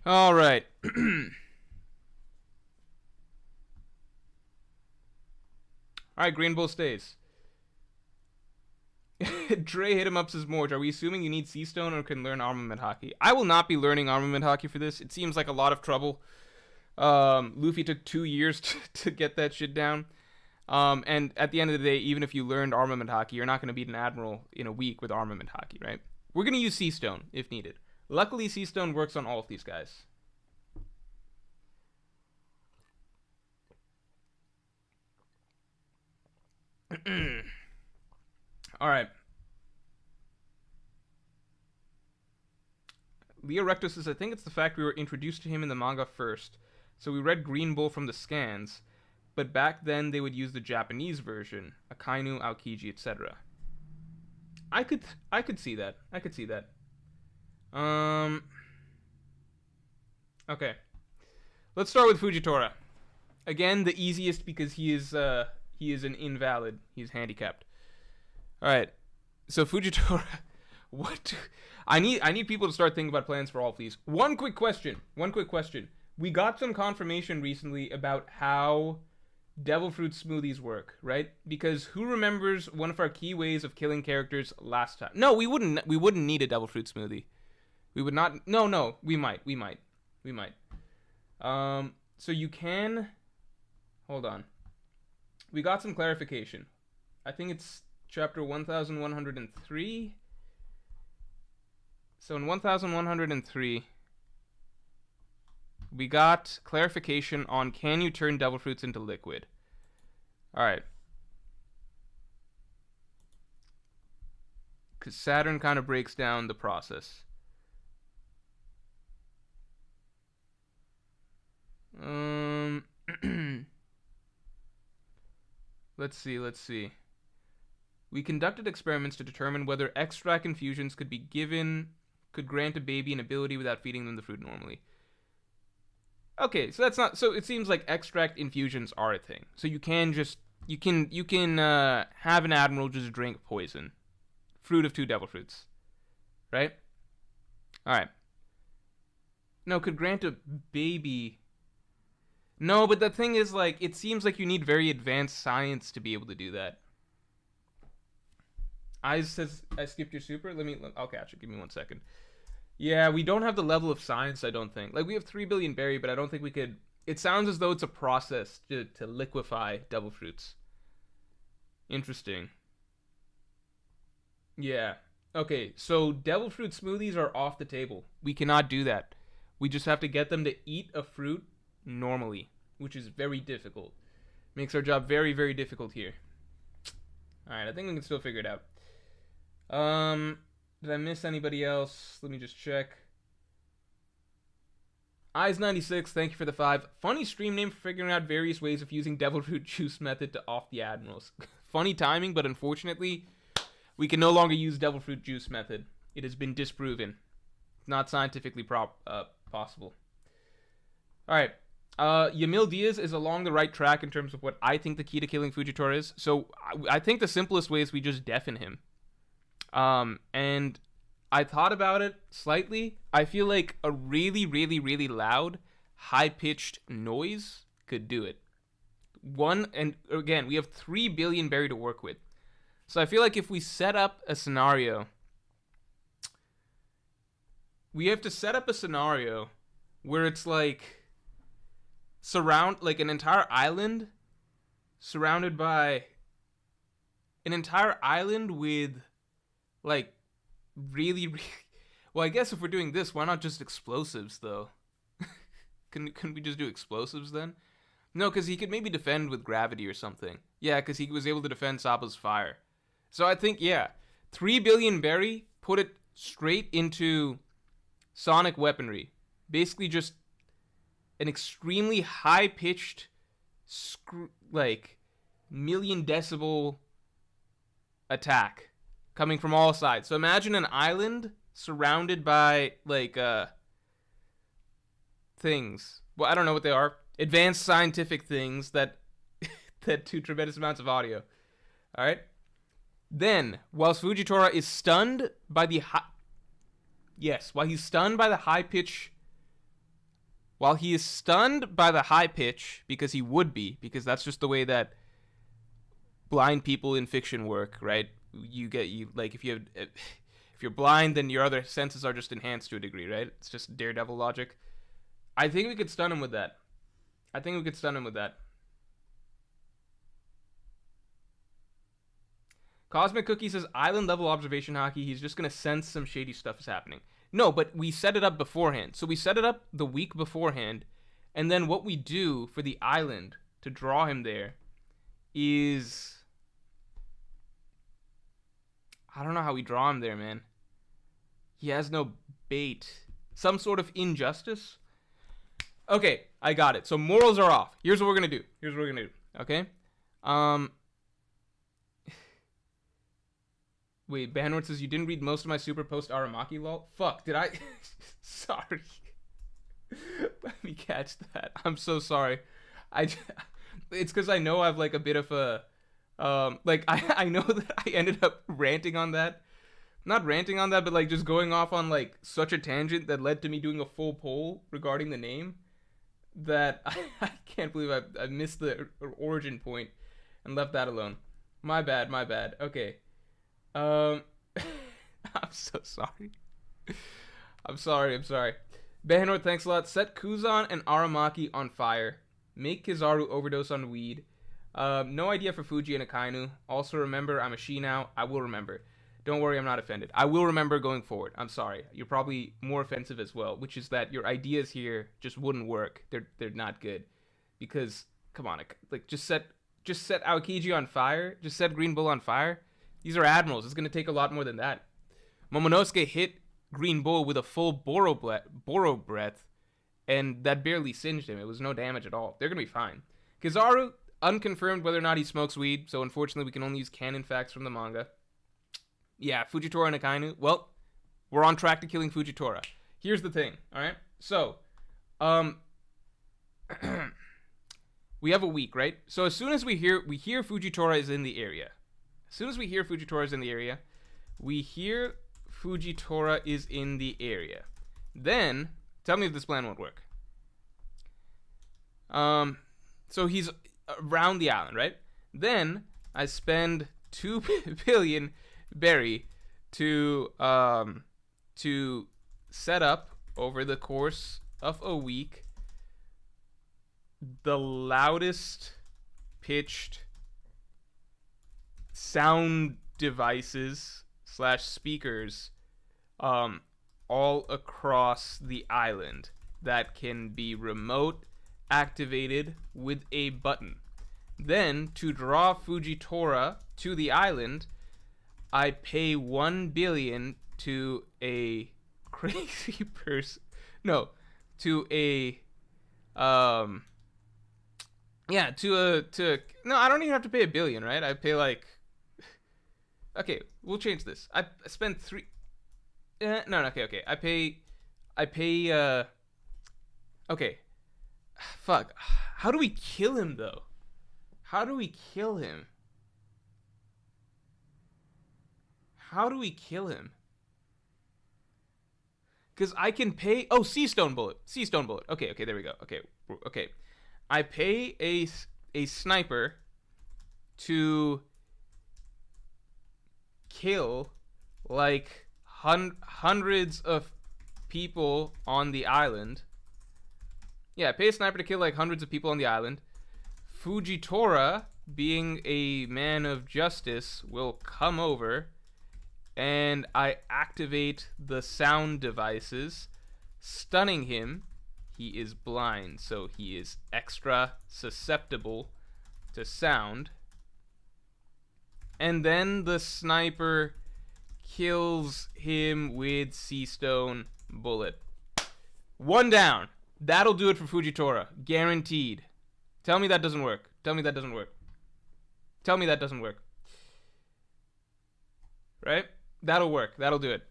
All right. All right, Green Bull stays. Dre hit him up, says Morj. Are we assuming you need Sea Stone or can learn armament hockey? I will not be learning armament hockey for this. It seems like a lot of trouble. Luffy took 2 years to get that shit down. And at the end of the day, even if you learned armament hockey, you're not going to beat an Admiral in a week with armament hockey, right? We're going to use Sea Stone if needed. Luckily, Sea Stone works on all of these guys. All right. Leo Recto says, I think it's the fact we were introduced to him in the manga first. So we read Green Bull from the scans, but back then they would use the Japanese version, Akainu, Aokiji, etc. I could see that. I could see that. Okay. Let's start with Fujitora. Again, the easiest because he is an invalid. He's handicapped. All right. So Fujitora, I need people to start thinking about plans for all of these. One quick question. We got some confirmation recently about how devil fruit smoothies work, right? Because who remembers one of our key ways of killing characters last time? No, we wouldn't need a devil fruit smoothie. We would not. No, we might. So you can. Hold on. We got some clarification. I think it's chapter 1103. So in 1103, we got clarification on can you turn devil fruits into liquid. All right. Because Saturn kind of breaks down the process. Let's see. We conducted experiments to determine whether extract infusions could be given could grant a baby an ability without feeding them the fruit normally. Okay, so that's not. So it seems like extract infusions are a thing. So you can just you can have an admiral just drink poison, fruit of 2 devil fruits, right? All right. No, could grant a baby. No, but the thing is, like, it seems like you need very advanced science to be able to do that. Eyes says, I skipped your super. I'll catch it. Give me 1 second. Yeah, we don't have the level of science, I don't think. Like, we have 3 billion berry, but I don't think we could. It sounds as though it's a process to liquefy devil fruits. Interesting. Yeah. Okay, so devil fruit smoothies are off the table. We cannot do that. We just have to get them to eat a fruit normally, which is very difficult. Makes our job very, very difficult here. Alright, I think we can still figure it out. Did I miss anybody else? Let me just check. Eyes96, thank you for the 5. Funny stream name for figuring out various ways of using devil fruit juice method to off the admirals. Funny timing, but unfortunately, we can no longer use devil fruit juice method. It has been disproven. Not scientifically possible. Alright. Yamil Diaz is along the right track in terms of what I think the key to killing Fujitora is. So I think the simplest way is we just deafen him. And I thought about it slightly. I feel like a really, really, really loud, high-pitched noise could do it. And again, we have 3 billion berry to work with. So I feel like if we set up a scenario, we have to set up a scenario where it's like an entire island surrounded by an entire island with like really well, I guess if we're doing this, why not just explosives though? Couldn't we just do explosives then? No, because he could maybe defend with gravity or something. Yeah, because he was able to defend Saba's fire. So I think, yeah, 3 billion berry, put it straight into sonic weaponry. Basically just an extremely high-pitched, like, million decibel attack coming from all sides. So imagine an island surrounded by, like, things. Well, I don't know what they are. Advanced scientific things that do tremendous amounts of audio. All right? Then, whilst Fujitora is stunned by the while he's stunned by the high pitch, while he is stunned by the high pitch, because he would be, because that's just the way that blind people in fiction work, right? If you're blind, then your other senses are just enhanced to a degree, right? It's just Daredevil logic. I think we could stun him with that. Cosmic Cookie says island level observation hockey. He's just going to sense some shady stuff is happening. No, but we set it up beforehand. So we set it up the week beforehand. And then what we do for the island to draw him there is... I don't know how we draw him there, man. He has no bait. Some sort of injustice? Okay, I got it. So morals are off. Here's what we're going to do. Okay? Wait, Banward says you didn't read most of my super post Aramaki lol. Fuck, did I? Sorry. Let me catch that. I'm so sorry. It's because I know I've like a bit of a I know that I ended up ranting on that. Not ranting on that, but like just going off on like such a tangent that led to me doing a full poll regarding the name that I can't believe I missed the origin point and left that alone. My bad. Okay. I'm so sorry. I'm sorry. Behanor, thanks a lot. Set Kuzan and Aramaki on fire. Make Kizaru overdose on weed. No idea for Fuji and Akainu. Also remember, I'm a she now. I will remember. Don't worry, I'm not offended. I will remember going forward. I'm sorry. You're probably more offensive as well, which is that your ideas here just wouldn't work. They're not good. Because, come on, like just set Aokiji on fire. Just set Green Bull on fire. These are admirals. It's going to take a lot more than that. Momonosuke hit Green Bull with a full Boro breath, and that barely singed him. It was no damage at all. They're going to be fine. Kizaru, unconfirmed whether or not he smokes weed, so unfortunately we can only use canon facts from the manga. Yeah, Fujitora and Akainu. Well, We're on track to killing Fujitora. Here's the thing, all right? So, we have a week, right? So as soon as we hear Fujitora is in the area. As soon as we hear Fujitora is in the area, Then, tell me if this plan won't work. So he's around the island, right? Then I spend 2 billion berry to set up over the course of a week the loudest pitched sound devices / speakers all across the island that can be remote activated with a button. Then, to draw Fujitora to the island, I pay 1 billion to a crazy person. No, to a no, I don't even have to pay 1 billion, right? I pay like, okay, we'll change this. I spend 3. No, okay. I pay. Okay. Fuck. How do we kill him though? How do we kill him? Because I can pay. Oh, Sea Stone Bullet. Okay, there we go. Okay. I pay a sniper to kill like hundreds of people on the island. Yeah, I pay a sniper to kill like hundreds of people on the island. Fujitora, being a man of justice, will come over and I activate the sound devices, stunning him. He is blind, so he is extra susceptible to sound. And then the sniper kills him with Sea Stone Bullet. 1 down. That'll do it for Fujitora. Guaranteed. Tell me that doesn't work. Right? That'll work. That'll do it.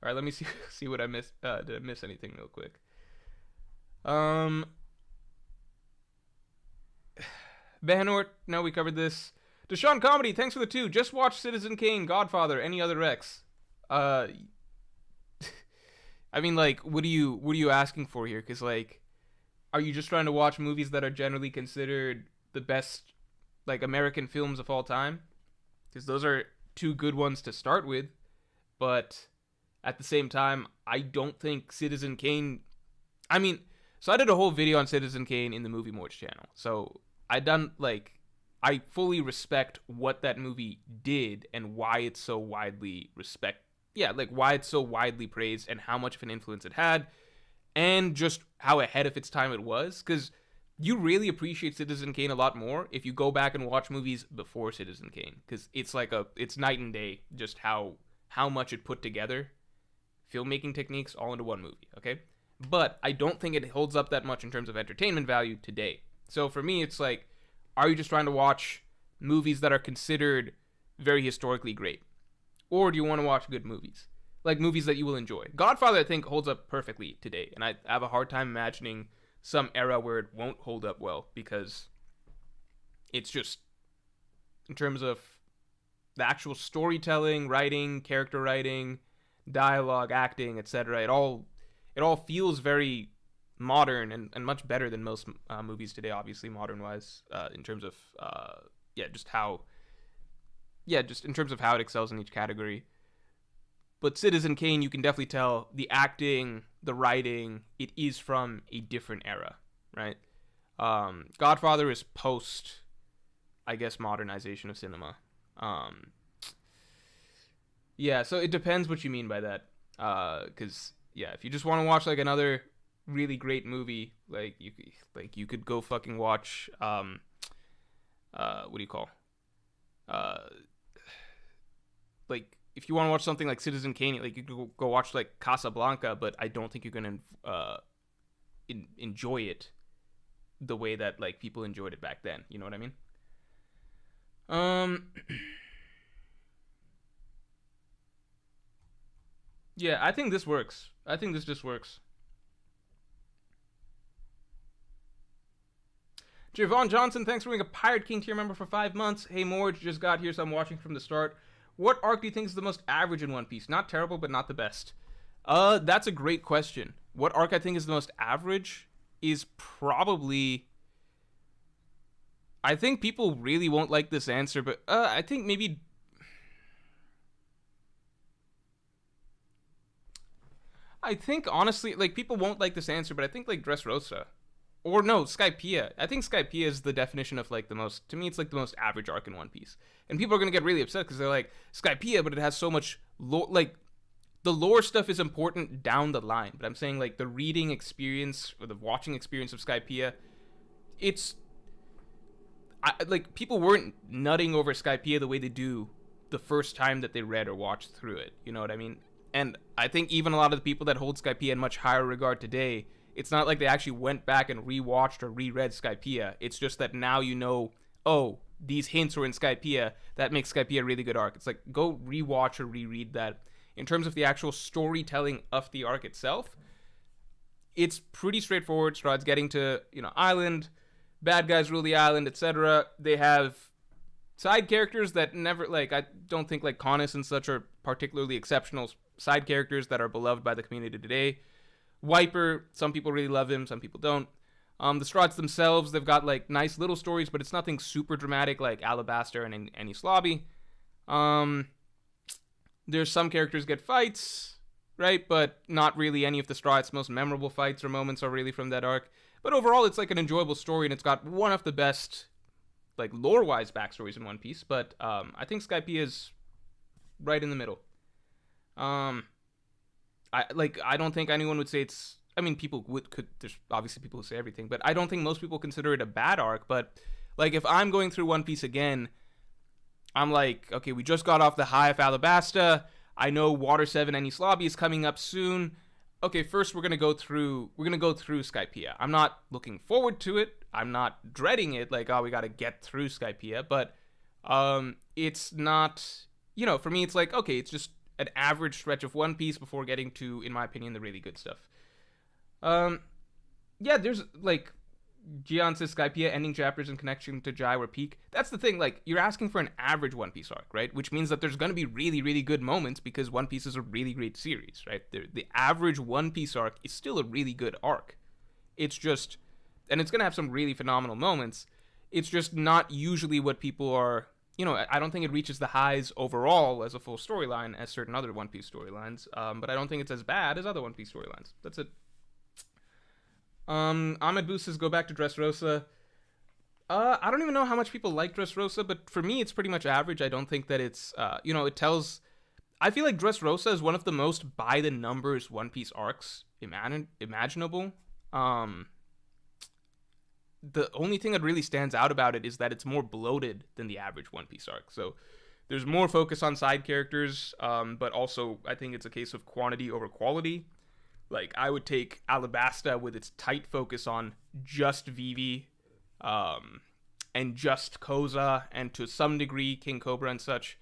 All right, let me see what I missed. Did I miss anything real quick? Behanort, no, we covered this. Deshaun Comedy, thanks for the 2. Just watch Citizen Kane, Godfather, any other Rex. I mean, like, what are you asking for here? Because, like, are you just trying to watch movies that are generally considered the best, like, American films of all time? Because those are 2 good ones to start with. But at the same time, I don't think Citizen Kane... I mean, so I did a whole video on Citizen Kane in the Movie Morj channel. So I fully respect what that movie did and why it's so widely why it's so widely praised and how much of an influence it had, and just how ahead of its time it was. Because you really appreciate Citizen Kane a lot more if you go back and watch movies before Citizen Kane, because it's night and day just how much it put together filmmaking techniques all into one movie. Okay, but I don't think it holds up that much in terms of entertainment value today. So for me, it's like, are you just trying to watch movies that are considered very historically great? Or do you want to watch good movies? Like movies that you will enjoy. Godfather, I think, holds up perfectly today. And I have a hard time imagining some era where it won't hold up well, because it's just, in terms of the actual storytelling, writing, character writing, dialogue, acting, etc., it all feels very modern and much better than most movies today, obviously, modern-wise, in terms of, just in terms of how it excels in each category. But Citizen Kane, you can definitely tell the acting, the writing, it is from a different era, right? Godfather is post, I guess, modernization of cinema. So it depends what you mean by that. Because, if you just want to watch, like, another really great movie, you could go fucking watch, if you want to watch something like Citizen Kane, like, you could go watch, like, Casablanca, but I don't think you're gonna enjoy it the way that, like, people enjoyed it back then. You know what I mean? Yeah, I think this works. I think this just works. Javon Johnson, thanks for being a Pirate King tier member for 5 months. Hey, Morj, just got here, so I'm watching from the start. What arc do you think is the most average in One Piece? Not terrible, but not the best. That's a great question. What arc I think is the most average is probably... I think people really won't like this answer, but I think maybe... I think, honestly, like, people won't like this answer, but I think, like, Dressrosa. Or, no, Skypiea. I think Skypiea is the definition of, like, the most... To me, it's, like, the most average arc in One Piece. And people are going to get really upset because they're like, Skypiea, but it has so much... Like, the lore stuff is important down the line. But I'm saying, like, the reading experience, or the watching experience of Skypiea, it's... like, people weren't nutting over Skypiea the way they do the first time that they read or watched through it. You know what I mean? And I think even a lot of the people that hold Skypiea in much higher regard today, it's not like they actually went back and rewatched or reread Skypiea. It's just that now you know, oh, these hints were in Skypiea. That makes Skypiea a really good arc. It's like, go rewatch or reread that. In terms of the actual storytelling of the arc itself, it's pretty straightforward. Strahd's getting to, island, bad guys rule the island, etc. They have side characters that never, like, I don't think, like, Conus and such are particularly exceptional side characters that are beloved by the community today. Wiper, some people really love him, some people don't. The Strahds themselves, they've got, like, nice little stories, but it's nothing super dramatic like Alabaster and Enies Lobby. There's some characters get fights, right? But not really any of the Strahds' most memorable fights or moments are really from that arc. But overall, it's, like, an enjoyable story, and it's got one of the best, like, lore-wise backstories in One Piece. But I think Skypiea is right in the middle. I don't think anyone would say it's... I mean, people could... There's obviously people who say everything, but I don't think most people consider it a bad arc. But, like, if I'm going through One Piece again, I'm like, okay, we just got off the high of Alabasta. I know Water 7 Enies Lobby is coming up soon. Okay, first we're gonna go through Skypiea. I'm not looking forward to it. I'm not dreading it. Like, oh, we gotta get through Skypiea. But it's not... for me, it's like, okay, it's just an average stretch of One Piece before getting to, in my opinion, the really good stuff. There's, like, Gian says Skypiea ending chapters in connection to Jai were peak. That's the thing, like, you're asking for an average One Piece arc, right? Which means that there's going to be really, really good moments because One Piece is a really great series, right? The average One Piece arc is still a really good arc. It's just, and it's going to have some really phenomenal moments. It's just not usually what people are... I don't think it reaches the highs overall as a full storyline as certain other One Piece storylines, but I don't think it's as bad as other One Piece storylines. That's it. Ahmed Boo says, go back to Dressrosa. I don't even know how much people like Dressrosa, but for me, it's pretty much average. I don't think that it's, it tells... I feel like Dressrosa is one of the most by-the-numbers One Piece arcs imaginable. The only thing that really stands out about it is that it's more bloated than the average One Piece arc. So there's more focus on side characters, but also I think it's a case of quantity over quality. Like, I would take Alabasta with its tight focus on just Vivi, and just Koza, and to some degree King Cobra and such.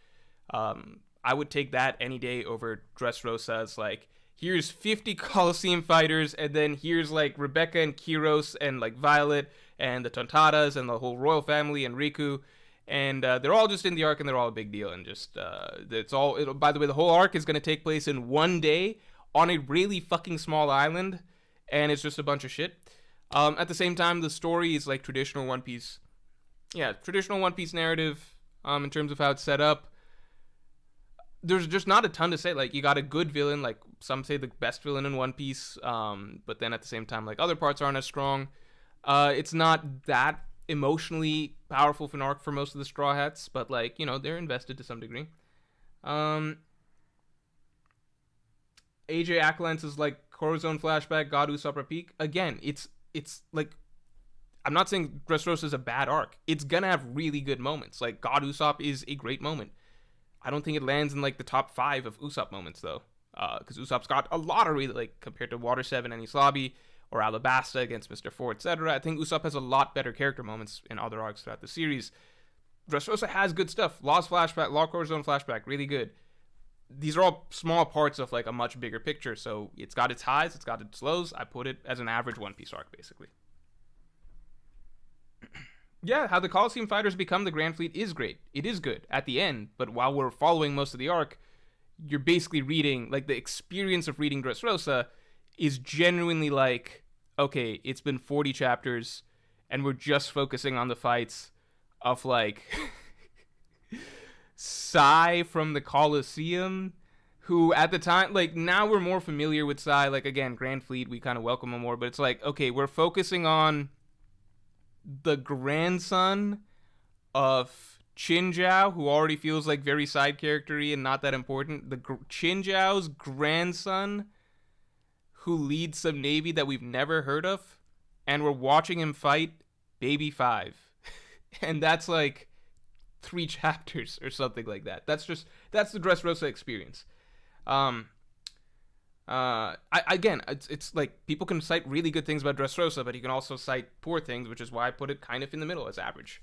I would take that any day over Dressrosa's, like, here's 50 Coliseum fighters, and then here's, like, Rebecca and Kiros and, like, Violet and the Tontadas and the whole royal family and Riku, and they're all just in the arc and they're all a big deal, and just by the way, the whole arc is going to take place in one day on a really fucking small island, and it's just a bunch of shit. At the same time, the story is like traditional One Piece narrative, in terms of how it's set up. There's just not a ton to say. Like, you got a good villain, like some say the best villain in One Piece, but then at the same time, like, other parts aren't as strong. It's not that emotionally powerful of an arc for most of the Straw Hats, but, like, they're invested to some degree. AJ Acklance is like Corazon flashback, God Usopp peak. Again, it's like, I'm not saying Dressrosa is a bad arc. It's gonna have really good moments. Like, God Usopp is a great moment. I don't think it lands in, like, the top 5 of Usopp moments, though. Because Usopp's got a lot of really, like, compared to Water 7 and Enies Lobby, or Alabasta against Mr. 4, etc. I think Usopp has a lot better character moments in other arcs throughout the series. Dressrosa has good stuff. Law's flashback, Law Corazon flashback, really good. these are all small parts of like a much bigger picture. So it's got its highs, it's got its lows. I put it as an average One Piece arc, basically. Yeah, how the Coliseum fighters become the Grand Fleet is great. It is good at the end, but while we're following most of the arc, you're basically reading, like, the experience of reading Dressrosa is genuinely like, okay, it's been 40 chapters, and we're just focusing on the fights of, like, Sai from the Coliseum, who at the time, like, now we're more familiar with Sai, like, again, Grand Fleet, we kind of welcome him more, but it's like, okay, we're focusing on the grandson of Chinjiao, who already feels like very side charactery and not that important. Chinjiao's grandson, who leads some navy that we've never heard of, and we're watching him fight Baby 5, and that's like 3 chapters or something like that. That's the Dressrosa experience. Again, it's like people can cite really good things about Dressrosa, but you can also cite poor things, which is why I put it kind of in the middle as average.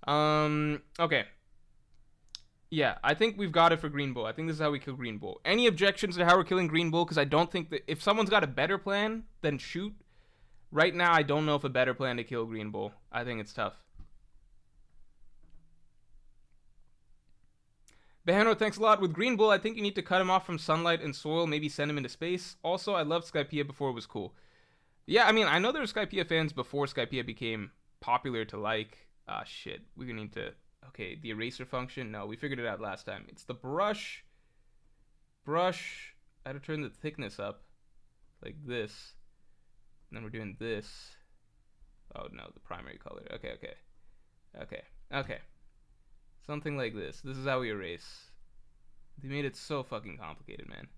Okay. Yeah, I think we've got it for Green Bull. I think this is how we kill Green Bull. Any objections to how we're killing Green Bull? Because I don't think that if someone's got a better plan, then shoot. Right now, I don't know if a better plan to kill Green Bull. I think it's tough. Behano, thanks a lot. With Green Bull, I think you need to cut him off from sunlight and soil, maybe send him into space. Also, I loved Skypiea before it was cool. Yeah, I mean, I know there were Skypiea fans before Skypiea became popular to like. Ah, shit. We're gonna need to... Okay, the eraser function. No, we figured it out last time. It's the brush. Brush. I had to turn the thickness up. Like this. And then we're doing this. Oh, no, the primary color. Okay. Something like this. This is how we erase. They made it so fucking complicated, man.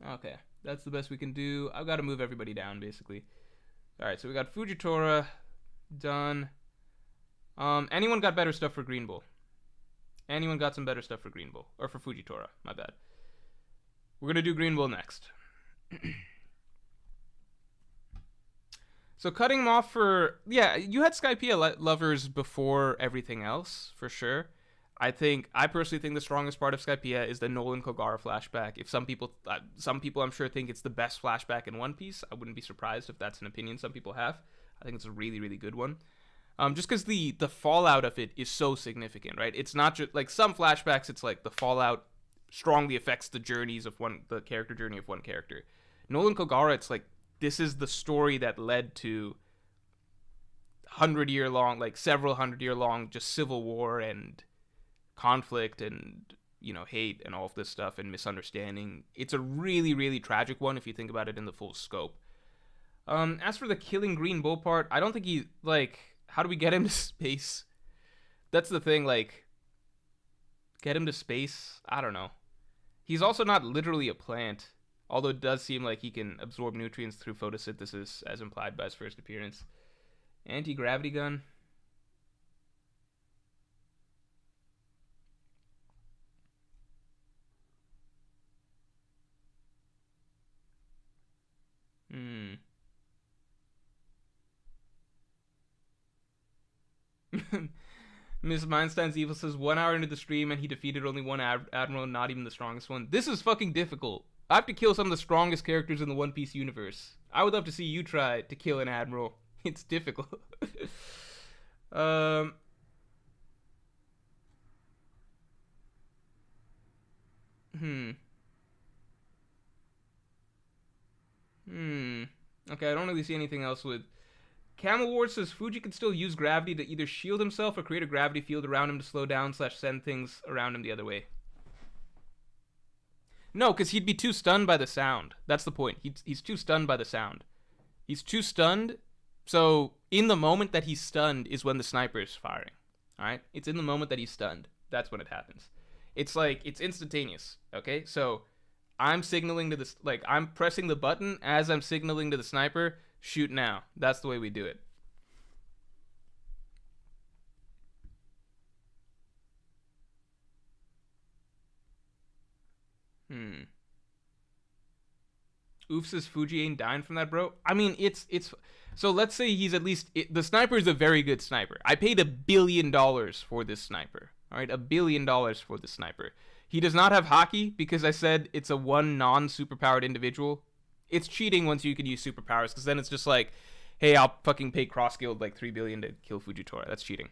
Okay, that's the best we can do. I've got to move everybody down, basically. Alright, so we got Fujitora done. Anyone got better stuff for Green Bull? Anyone got some better stuff for Green Bull? Or for Fujitora, my bad. We're gonna do Green Bull next. So cutting him off for... Yeah, you had Skypiea lovers before everything else, for sure. I personally think the strongest part of Skypiea is the Nolan Kogara flashback. If some people I'm sure think it's the best flashback in One Piece. I wouldn't be surprised if that's an opinion some people have. I think it's a really, really good one. Just because the fallout of it is so significant, right? It's not just like some flashbacks. It's like the fallout strongly affects the character journey of one character. Nolan Kogara, it's like this is the story that led to several 100-year long just civil war and conflict and, you know, hate and all of this stuff and misunderstanding. It's a really, really tragic one if you think about it in the full scope. As for the killing Green Bull part, I don't think he, like, how do we get him to space? That's the thing, like, get him to space? I don't know. He's also not literally a plant, although it does seem like he can absorb nutrients through photosynthesis, as implied by his first appearance. Anti-gravity gun. Ms. Meinstein's Evil says 1 hour into the stream and he defeated only one Admiral, not even the strongest one. This is fucking difficult. I have to kill some of the strongest characters in the One Piece universe. I would love to see you try to kill an Admiral. It's difficult. Okay, I don't really see anything else with... Camel Ward says Fuji can still use gravity to either shield himself or create a gravity field around him to slow down / send things around him the other way. No, because he'd be too stunned by the sound. That's the point. He's too stunned by the sound. He's too stunned, so in the moment that he's stunned is when the sniper is firing. Alright? It's in the moment that he's stunned. That's when it happens. It's like, it's instantaneous. Okay? So, I'm signaling to this, like, I'm pressing the button as I'm signaling to the sniper, shoot now. That's the way we do it. Oof says Fuji ain't dying from that, bro. I mean, it's so let's say he's at least the sniper is a very good sniper. I paid $1 billion for this sniper. All right, $1 billion for this sniper. He does not have hockey because I said it's a one non-superpowered individual. It's cheating once you can use superpowers because then it's just like, hey, I'll fucking pay cross-skilled like $3 billion to kill Fujitora. That's cheating.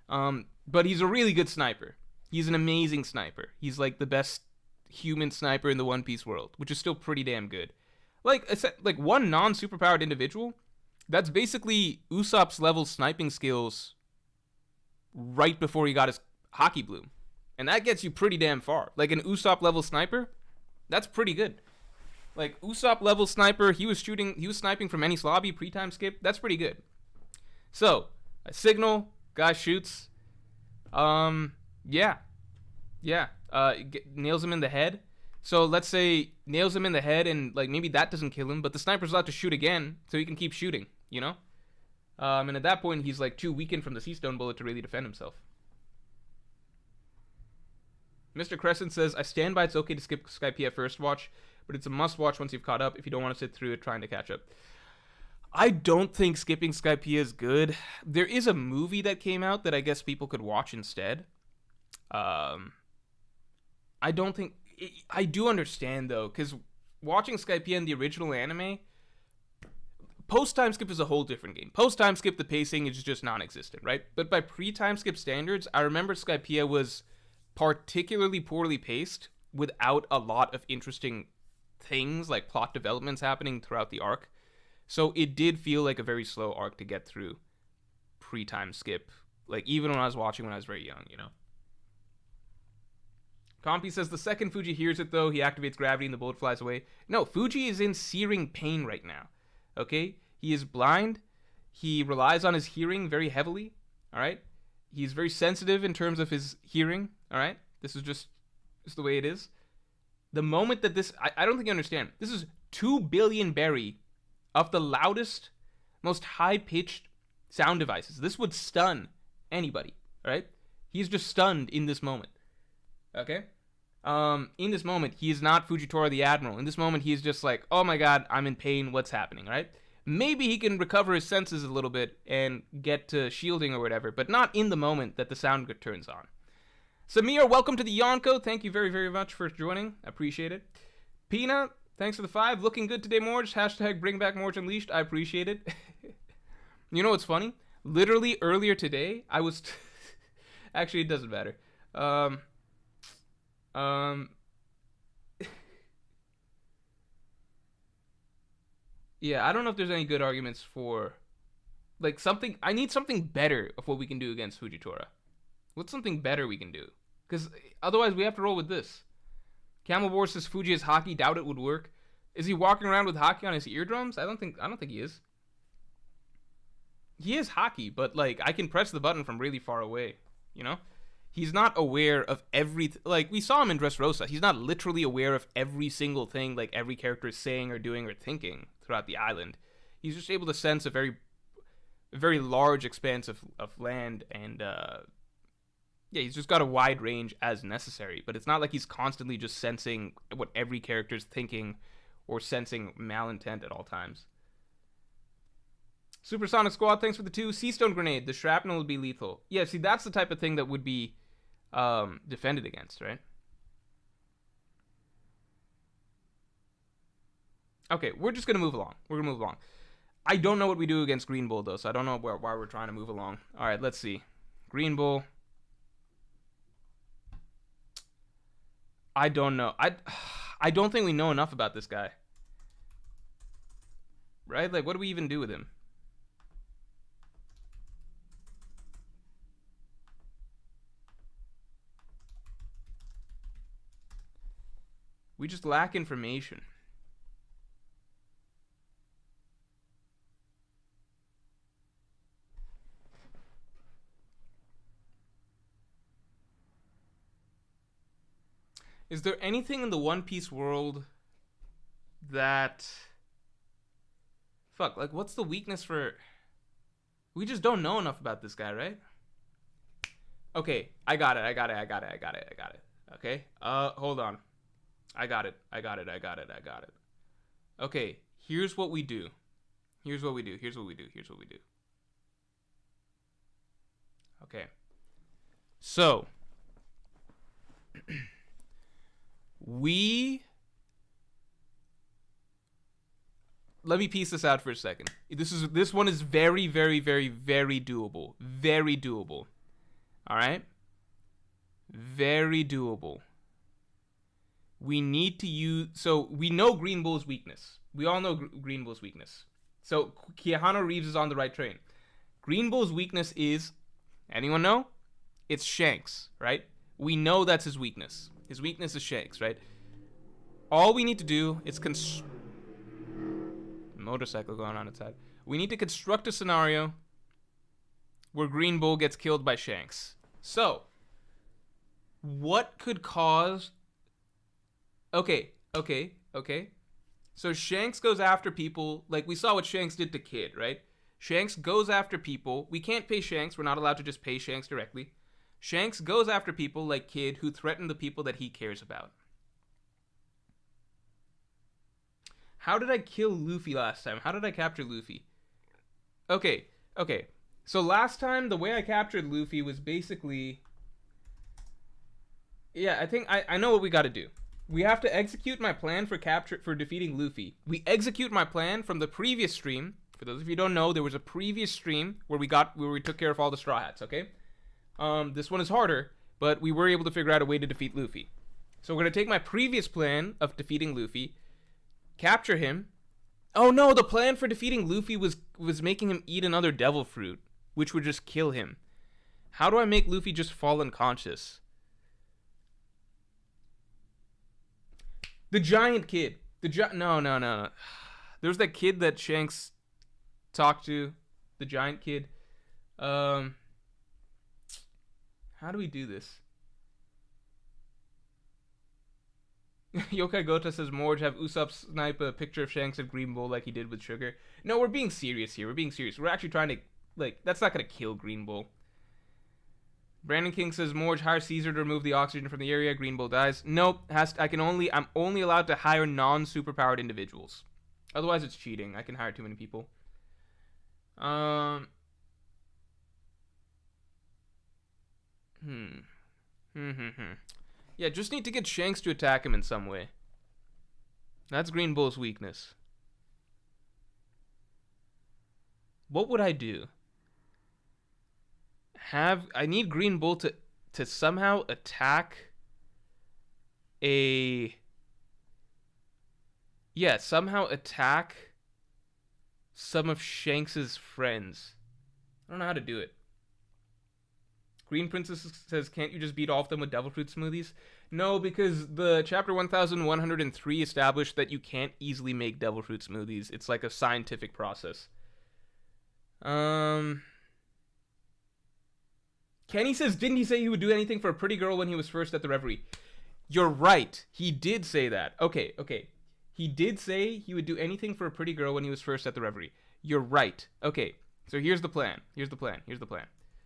But he's a really good sniper. He's an amazing sniper. He's like the best human sniper in the One Piece world, which is still pretty damn good. Like one non-superpowered individual, that's basically Usopp's level sniping skills right before he got his hockey bloom. And that gets you pretty damn far. Like an Usopp level sniper, that's pretty good. Like Usopp level sniper, he was sniping from any lobby pre-time skip. That's pretty good. So, a signal, guy shoots. Yeah. Nails him in the head. So let's say nails him in the head and like maybe that doesn't kill him, but the sniper's allowed to shoot again so he can keep shooting, you know? And at that point he's like too weakened from the Sea Stone bullet to really defend himself. Mr. Crescent says, I stand by it's okay to skip Skype at first watch, but it's a must watch once you've caught up if you don't want to sit through it trying to catch up. I don't think skipping Skype is good. There is a movie that came out that I guess people could watch instead. I don't think... I do understand, though, because watching Skype in the original anime, post-time skip is a whole different game. Post-time skip, the pacing is just non-existent, right? But by pre-time skip standards, I remember Skypiea was particularly poorly paced without a lot of interesting things, like plot developments happening throughout the arc. So it did feel like a very slow arc to get through pre-time skip, like even when I was watching when I was very young, you know? Compy says the second Fuji hears it, though, he activates gravity and the bullet flies away. No, Fuji is in searing pain right now, okay? He is blind. He relies on his hearing very heavily, all right? He's very sensitive in terms of his hearing, all right? This is just the way it is. The moment that this... I don't think you understand. This is 2 billion berry of the loudest, most high-pitched sound devices. This would stun anybody, all right? He's just stunned in this moment. Okay? In this moment, he is not Fujitora the Admiral. In this moment, he is just like, oh my god, I'm in pain, what's happening, right? Maybe he can recover his senses a little bit and get to shielding or whatever, but not in the moment that the sound turns on. Samir, welcome to the Yonko. Thank you very, very much for joining. I appreciate it. Pina, thanks for the 5. Looking good today, Morj. Hashtag bring back Morj Unleashed. I appreciate it. You know what's funny? Literally earlier today, I was... Actually, it doesn't matter. Yeah, I don't know if there's any good arguments for, like, something. I need something better of what we can do against Fujitora. What's something better we can do? Because otherwise we have to roll with this. Camelbore says Fuji has hockey. Doubt it would work. Is he walking around with hockey on his eardrums? I don't think he is. He is hockey, but like I can press the button from really far away. You know. He's not aware of every... Like, we saw him in Dressrosa. He's not literally aware of every single thing, like, every character is saying or doing or thinking throughout the island. He's just able to sense a very large expanse of land, and, yeah, he's just got a wide range as necessary. But it's not like he's constantly just sensing what every character's thinking or sensing malintent at all times. Supersonic Squad, thanks for the 2. Sea Stone Grenade. The shrapnel will be lethal. Yeah, see, that's the type of thing that would be... defended against, right? Okay, we're just gonna move along. I don't know what we do against Green Bull, though, so I don't know why we're trying to move along. All right, let's see. Green Bull. I don't know. I don't think we know enough about this guy. Right? Like, what do we even do with him? We just lack information. Is there anything in the One Piece world that... Fuck, like, what's the weakness for... We just don't know enough about this guy, right? Okay, I got it. Okay, hold on. I got it. Okay, here's what we do. Here's what we do. Here's what we do. Here's what we do. Okay. So, let me piece this out for a second. This one is very, very, very, very doable. Very doable. All right? Very doable. We need to use... So, we know Green Bull's weakness. We all know Green Bull's weakness. So, Keanu Reeves is on the right train. Green Bull's weakness is... Anyone know? It's Shanks, right? We know that's his weakness. His weakness is Shanks, right? All we need to do is... Motorcycle going on outside. We need to construct a scenario where Green Bull gets killed by Shanks. So, what could cause... Okay. So Shanks goes after people, like we saw what Shanks did to Kid, right? Shanks goes after people. We can't pay Shanks. We're not allowed to just pay Shanks directly. Shanks goes after people like Kid who threaten the people that he cares about. How did I kill Luffy last time? How did I capture Luffy? Okay. So last time, the way I captured Luffy was basically... Yeah, I think I know what we gotta do. We have to execute my plan for defeating Luffy. We execute my plan from the previous stream. For those of you who don't know, there was a previous stream where we took care of all the Straw Hats, okay? This one is harder, but we were able to figure out a way to defeat Luffy. So we're gonna take my previous plan of defeating Luffy, capture him. Oh no, the plan for defeating Luffy was making him eat another devil fruit, which would just kill him. How do I make Luffy just fall unconscious? The giant kid. No. There was that kid that Shanks talked to. The giant kid. How do we do this? Yokai Gota says Morj have Usopp snipe a picture of Shanks and Green Bull like he did with Sugar. No, we're being serious here. We're actually trying to, that's not going to kill Green Bull. Brandon King says Morj hire Caesar to remove the oxygen from the area. Green Bull dies. Nope. I'm only allowed to hire non-superpowered individuals. Otherwise, it's cheating. I can hire too many people. Yeah, just need to get Shanks to attack him in some way. That's Green Bull's weakness. What would I do? I need Green Bull to somehow attack somehow attack some of Shanks's friends. I don't know how to do it. Green Princess says, can't you just beat all of them with devil fruit smoothies? No, because the chapter 1103 established that you can't easily make devil fruit smoothies. It's like a scientific process. Kenny says, didn't he say he would do anything for a pretty girl when he was first at the Reverie? You're right. He did say that. Okay. He did say he would do anything for a pretty girl when he was first at the Reverie. You're right. Okay, so here's the plan.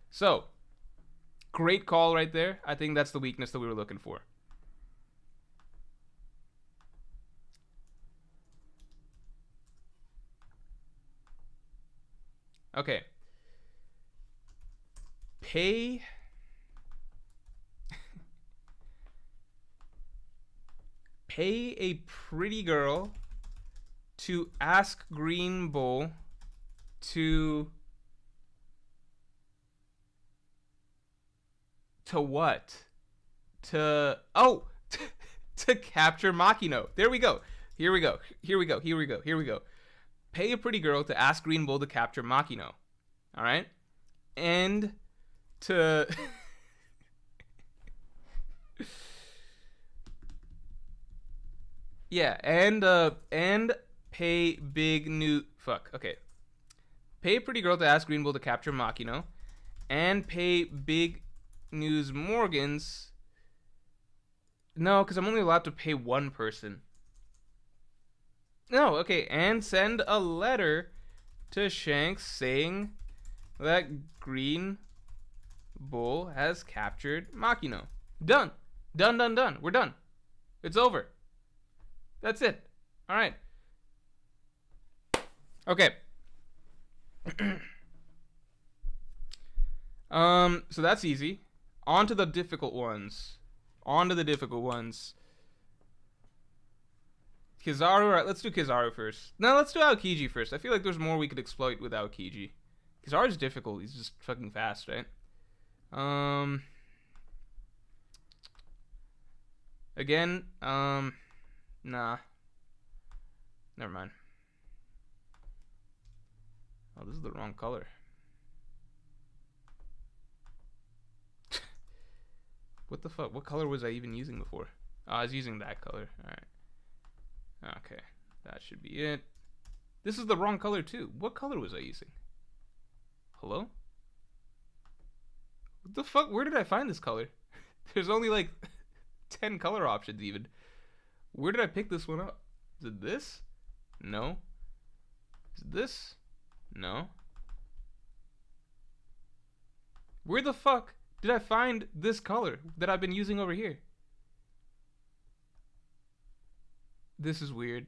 So, great call right there. I think that's the weakness that we were looking for. Okay. Pay a pretty girl to ask Green Bull to what? To capture Makino. There we go. Here we go. Pay a pretty girl to ask Green Bull to capture Makino. All right? And to yeah, and pay big new okay. Pay a pretty girl to ask Green Bull to capture Makino, and pay Big News Morgans. No, because I'm only allowed to pay one person. No, okay, and send a letter to Shanks saying that Green Bull has captured Makino. Done. We're done. It's over. That's it. All right. Okay. So that's easy. On to the difficult ones. Kizaru, alright, let's do Kizaru first. No, let's do Aokiji first. I feel like there's more we could exploit with Aokiji. Kizaru's difficult, he's just fucking fast, right? Again, nah. Never mind. Oh, this is the wrong color. What the fuck? What color was I even using before? Oh, I was using that color. Alright. Okay. That should be it. This is the wrong color too. What color was I using? Hello? What the fuck? Where did I find this color? There's only like 10 color options even. Where did I pick this one up? Is it this? No. Is it this? No. Where the fuck did I find this color that I've been using over here? This is weird.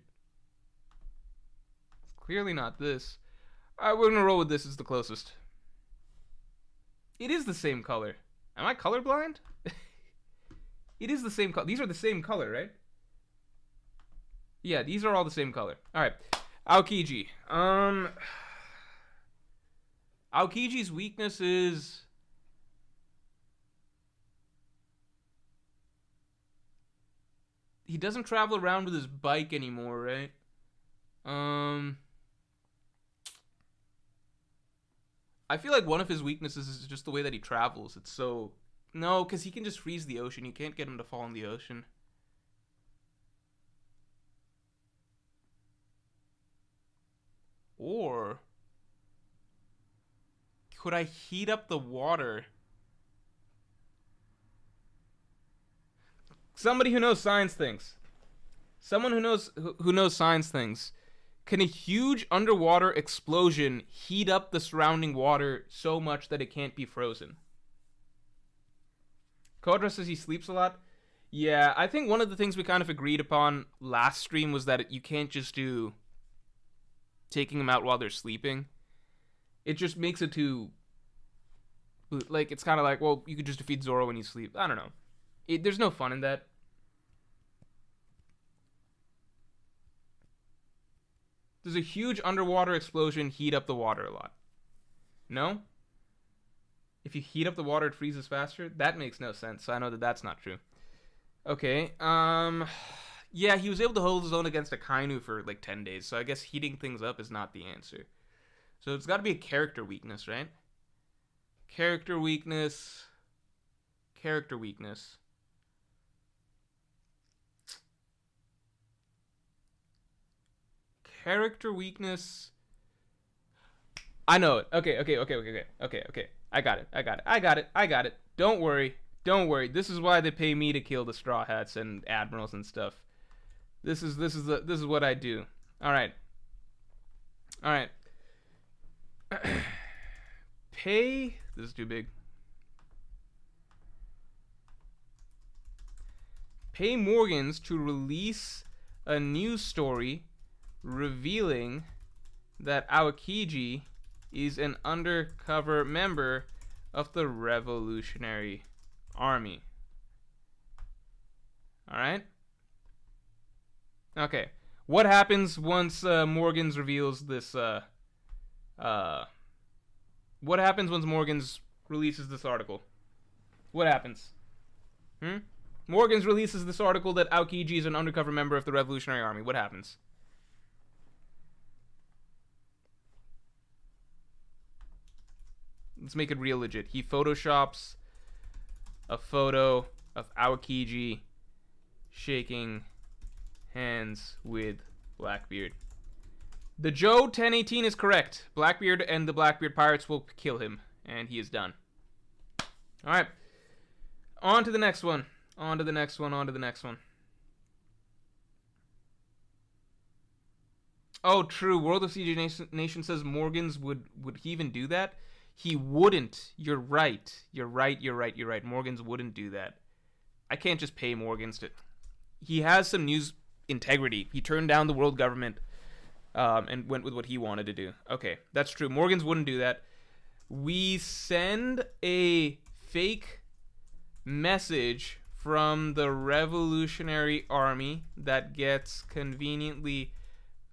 It's clearly not this. Alright, we're gonna roll with this as the closest. It is the same color. Am I colorblind? It is the same color. These are the same color, right? Yeah, these are all the same color. Alright. Aokiji. Aokiji's weakness is... he doesn't travel around with his bike anymore, right? I feel like one of his weaknesses is just the way that he travels. It's so... no, because he can just freeze the ocean. You can't get him to fall in the ocean. Or... could I heat up the water? Somebody who knows science things. Someone who knows science things. Can a huge underwater explosion heat up the surrounding water so much that it can't be frozen? Kodra says he sleeps a lot. Yeah, I think one of the things we kind of agreed upon last stream was that you can't just do taking them out while they're sleeping. It just makes it too... like, it's kind of like, well, you could just defeat Zoro when you sleep. I don't know. There's no fun in that. Does a huge underwater explosion heat up the water a lot? No? If you heat up the water, it freezes faster? That makes no sense, so I know that that's not true. Okay, yeah, he was able to hold his own against Akainu for like 10 days, so I guess heating things up is not the answer. So it's got to be a character weakness, right? Character weakness. Character weakness. Character weakness. I know it. Okay. I got it. Don't worry. This is why they pay me to kill the Straw Hats and Admirals and stuff. This is what I do. All right. Pay. This is too big. Pay Morgans to release a news story revealing that Aokiji is an undercover member of the Revolutionary Army. Alright? Okay. What happens once Morgans reveals this, what happens once Morgans releases this article? What happens? Morgans releases this article that Aokiji is an undercover member of the Revolutionary Army. What happens? Let's make it real legit. He photoshops a photo of Aokiji shaking hands with Blackbeard. The Joe 1018 is correct. Blackbeard and the Blackbeard Pirates will kill him, and he is done. Alright. On to the next one. Oh, true. World of CJ Nation says Morgans would he even do that? He wouldn't. You're right. Morgans wouldn't do that. I can't just pay Morgans to... He has some news integrity. He turned down the world government and went with what he wanted to do. Okay, that's true. Morgans wouldn't do that. We send a fake message from the Revolutionary Army that gets conveniently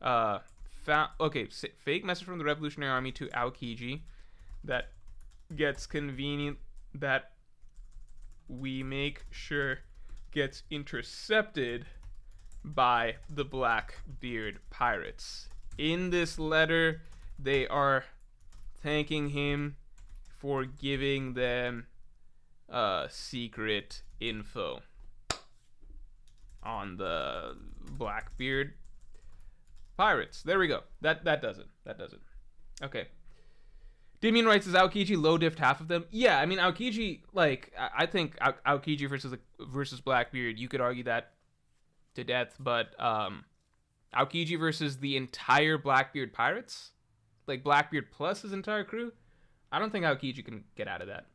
found. Okay, fake message from the Revolutionary Army to Aokiji that gets convenient, that we make sure gets intercepted by the Blackbeard pirates. In this letter, they are thanking him for giving them secret info on the Blackbeard pirates. There we go. That does it. That does it. Okay. Dimian writes, is Aokiji low diffed half of them? Yeah, I mean, Aokiji, like, I think Aokiji versus Blackbeard, you could argue that to death, but Aokiji versus the entire Blackbeard pirates, like Blackbeard plus his entire crew, I don't think Aokiji can get out of that.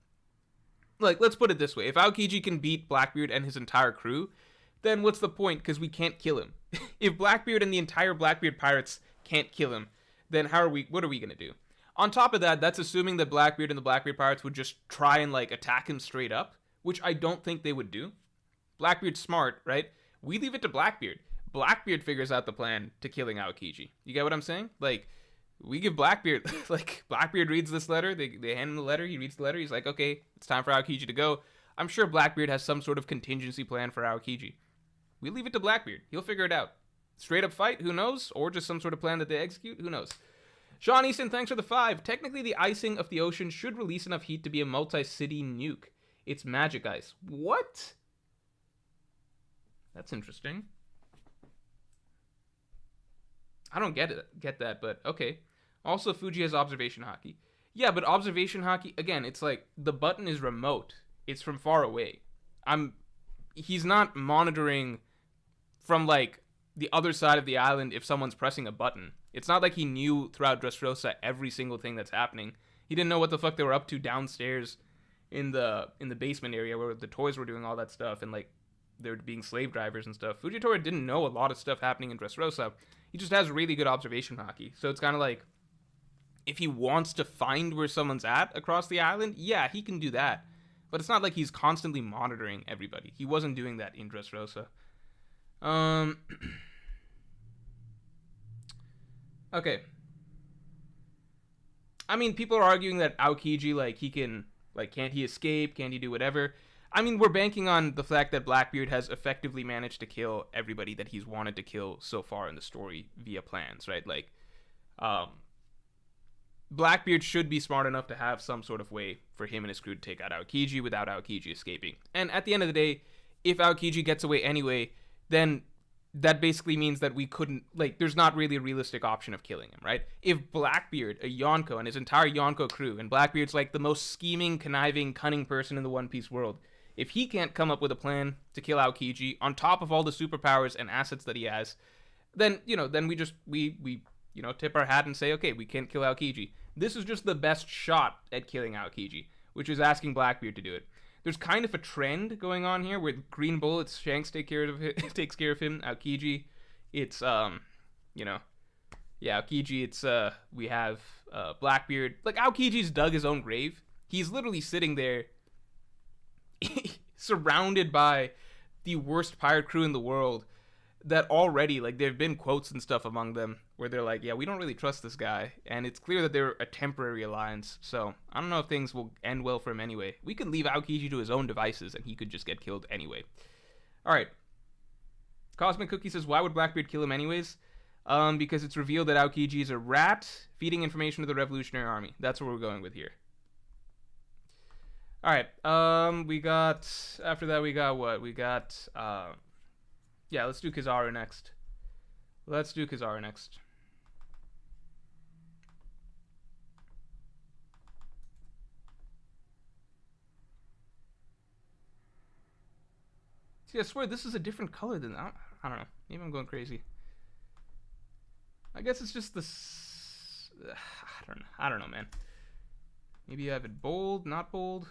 Like, let's put it this way. If Aokiji can beat Blackbeard and his entire crew, then what's the point? Because we can't kill him. If Blackbeard and the entire Blackbeard pirates can't kill him, then what are we going to do? On top of that, that's assuming that Blackbeard and the Blackbeard pirates would just try and, like, attack him straight up, which I don't think they would do. Blackbeard's smart, right? We leave it to Blackbeard. Blackbeard figures out the plan to killing Aokiji. You get what I'm saying? Like, we give Blackbeard, like, Blackbeard reads this letter, they hand him the letter, he reads the letter, he's like, okay, it's time for Aokiji to go. I'm sure Blackbeard has some sort of contingency plan for Aokiji. We leave it to Blackbeard. He'll figure it out. Straight up fight, who knows? Or just some sort of plan that they execute, who knows? Sean Easton, thanks for the 5. Technically, the icing of the ocean should release enough heat to be a multi-city nuke. It's magic ice. What? That's interesting. I don't get that, but okay. Also, Fuji has observation hockey. Yeah, but observation hockey, again, it's like the button is remote. It's from far away. He's not monitoring from, like, the other side of the island if someone's pressing a button. It's not like he knew throughout Dressrosa every single thing that's happening. He didn't know what the fuck they were up to downstairs in the basement area where the toys were doing all that stuff and, like, they were being slave drivers and stuff. Fujitora didn't know a lot of stuff happening in Dressrosa. He just has really good observation hockey. So it's kind of like, if he wants to find where someone's at across the island, yeah, he can do that. But it's not like he's constantly monitoring everybody. He wasn't doing that in Dressrosa. Okay. I mean, people are arguing that Aokiji, like, he can, like, can't he escape? Can't he do whatever? I mean, we're banking on the fact that Blackbeard has effectively managed to kill everybody that he's wanted to kill so far in the story via plans, right? Like, Blackbeard should be smart enough to have some sort of way for him and his crew to take out Aokiji without Aokiji escaping. And at the end of the day, if Aokiji gets away anyway, then that basically means that we couldn't, like, there's not really a realistic option of killing him, right? If Blackbeard, a Yonko, and his entire Yonko crew, and Blackbeard's like the most scheming, conniving, cunning person in the One Piece world, if he can't come up with a plan to kill Aokiji on top of all the superpowers and assets that he has, then, you know, then we you know, tip our hat and say, okay, we can't kill Aokiji. This is just the best shot at killing Aokiji, which is asking Blackbeard to do it. There's kind of a trend going on here where Green Bullets, Shanks takes care of him. Aokiji, it's, you know, yeah, Aokiji, it's, we have, Blackbeard. Like, Aokiji's dug his own grave. He's literally sitting there surrounded by the worst pirate crew in the world that already, like, there have been quotes and stuff among them where they're like, yeah, we don't really trust this guy, and it's clear that they're a temporary alliance, so I don't know if things will end well for him anyway. We could leave Aokiji to his own devices, and he could just get killed anyway. Alright. Cosmic Cookie says, why would Blackbeard kill him anyways? Because it's revealed that Aokiji is a rat feeding information to the Revolutionary Army. That's what we're going with here. Alright, after that we got what? We got, yeah, let's do Kizaru next. See, I swear this is a different color than, I don't know. Maybe I'm going crazy. I guess it's just this, I don't know, man. Maybe you have it bold, not bold.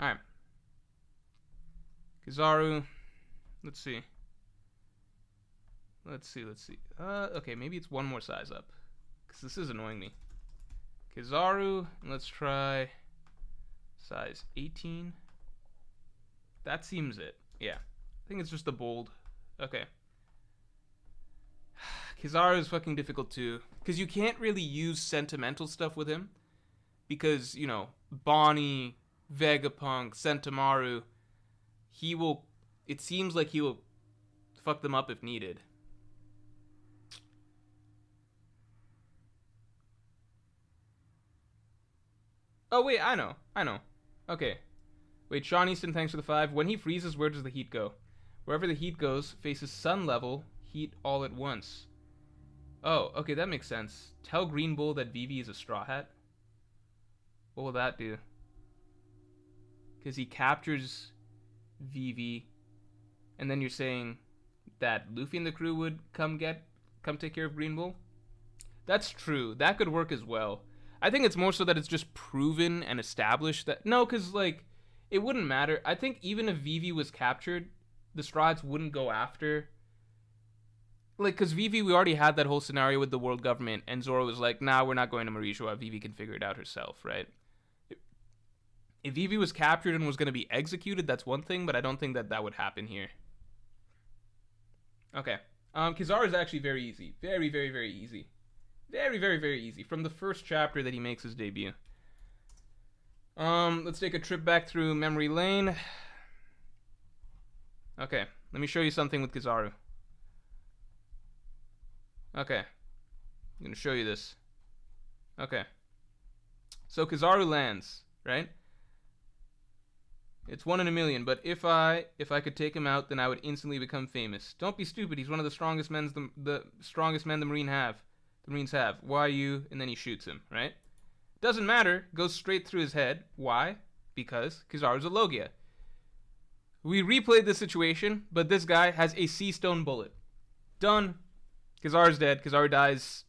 Alright. Kizaru. Let's see. Let's see. Okay, maybe it's one more size up. Because this is annoying me. Kizaru, let's try size 18. That seems it. Yeah. I think it's just the bold. Okay. Kizaru is fucking difficult too. Because you can't really use sentimental stuff with him. Because, you know, Bonnie, Vegapunk, Sentomaru, he will... It seems like he will fuck them up if needed. Oh, wait, I know. Okay. Wait, Sean Easton, thanks for the 5. When he freezes, where does the heat go? Wherever the heat goes, faces sun level, heat all at once. Oh, okay, that makes sense. Tell Green Bull that Vivi is a Straw Hat. What will that do? Because he captures Vivi, and then you're saying that Luffy and the crew would come take care of Green Bull? That's true. That could work as well. I think it's more so that it's just proven and established that... No, because, like, it wouldn't matter. I think even if Vivi was captured, the Straw Hats wouldn't go after... Like, because Vivi, we already had that whole scenario with the world government, and Zoro was like, nah, we're not going to Mauritius. Vivi can figure it out herself, right? If Vivi was captured and was going to be executed, that's one thing, but I don't think that that would happen here. Okay. Kizaru is actually very easy. Very, very, very easy. Very, very, very easy. From the first chapter that he makes his debut. Let's take a trip back through memory lane. Okay, let me show you something with Kizaru. Okay. I'm gonna show you this. Okay. So Kizaru lands, right? It's 1 in a million, but if I could take him out, then I would instantly become famous. Don't be stupid. He's one of the strongest men the Marines have. Why you? And then he shoots him, right? Doesn't matter. Goes straight through his head. Why? Because Kizaru's a Logia. We replayed this situation, but this guy has a sea stone bullet. Done. Kizaru's dead. Kizaru dies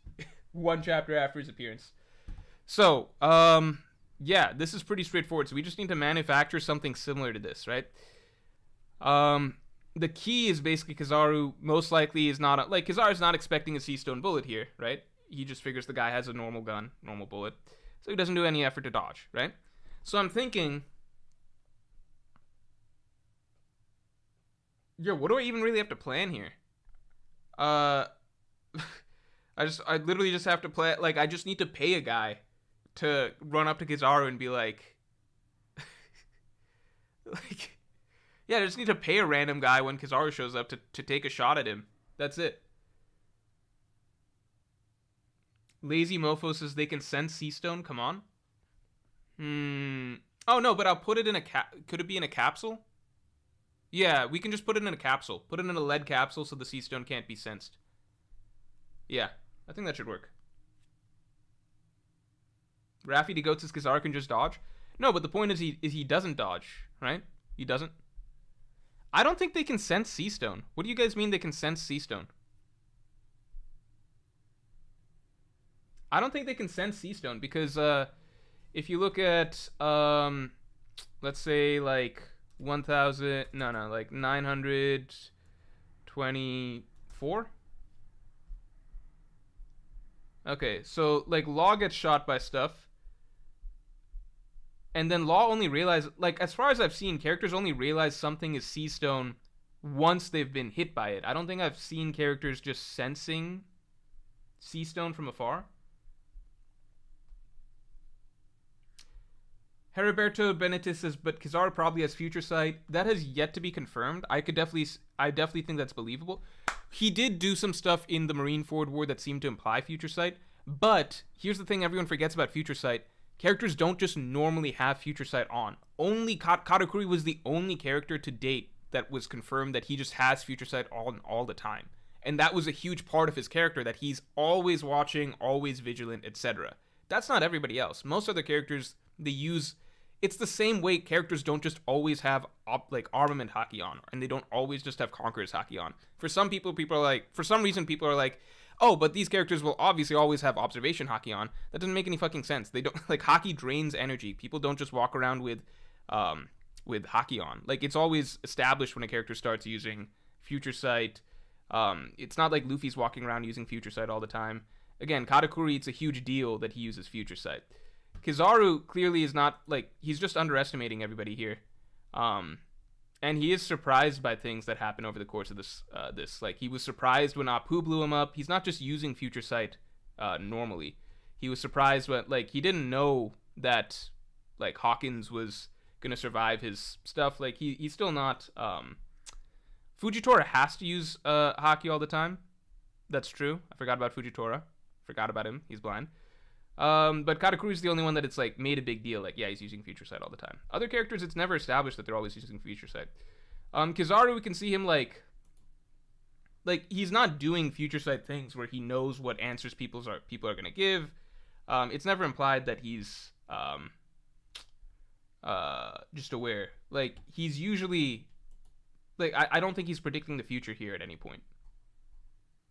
1 chapter after his appearance. So, yeah, this is pretty straightforward. So we just need to manufacture something similar to this, right? The key is basically Kizaru most likely is not... Like, Kizaru's not expecting a sea stone bullet here, right? He just figures the guy has a normal gun, normal bullet. So he doesn't do any effort to dodge, right? So I'm thinking... Yo, what do I even really have to plan here? I literally just have to play... Like, I just need to pay a guy to run up to Kizaru and be like... like... Yeah, I just need to pay a random guy when Kizaru shows up to take a shot at him. That's it. Lazy Mofo says they can send Sea Stone. Come on. Oh, no, but I'll put it in a Could it be in a capsule? Yeah, we can just put it in a capsule. Put it in a lead capsule so the Sea Stone can't be sensed. Yeah, I think that should work. Raffi DeGoat says Kizaru can just dodge. No, but the point is he doesn't dodge, right? He doesn't. I don't think they can sense Sea Stone. What do you guys mean they can sense Sea Stone? I don't think they can sense Sea Stone because if you look at let's say like 924. Okay, so like Law gets shot by stuff. And then Law only realizes, like, as far as I've seen, characters only realize something is Sea Stone once they've been hit by it. I don't think I've seen characters just sensing Sea Stone from afar. Heriberto Benitez says, but Kizaru probably has future sight. That has yet to be confirmed. I definitely think that's believable. He did do some stuff in the Marineford War that seemed to imply future sight. But here's the thing everyone forgets about future sight. Characters don't just normally have future sight on. Only Katakuri was the only character to date that was confirmed that he just has future sight on all the time. And that was a huge part of his character, that he's always watching, always vigilant, etc. That's not everybody else. Most other characters, they use... It's the same way characters don't just always have like armament haki on, and they don't always just have conquerors haki on. For some people are like... For some reason, people are like... Oh, but these characters will obviously always have observation haki on. That doesn't make any fucking sense. They don't, like, haki drains energy. People don't just walk around with haki on. Like, it's always established when a character starts using future sight, It's not like Luffy's walking around using Future Sight all the time. Again, Katakuri, it's a huge deal that he uses Future Sight. Kizaru clearly is not, like, he's just underestimating everybody here. And he is surprised by things that happen over the course of this. Like, he was surprised when Apu blew him up. He's not just using Future Sight normally. He was surprised when, like, he didn't know that, like, Hawkins was gonna survive his stuff. Like, he's still not. Fujitora has to use Haki all the time. That's true. I forgot about Fujitora. Forgot about him. He's blind. But Katakuri's the only one that it's like made a big deal. Like, yeah, he's using Future Sight all the time. Other characters, it's never established that they're always using Future Sight. Kizaru, we can see him like he's not doing Future Sight things where he knows what answers people are gonna give. It's never implied that he's just aware. Like, he's usually like I don't think he's predicting the future here at any point.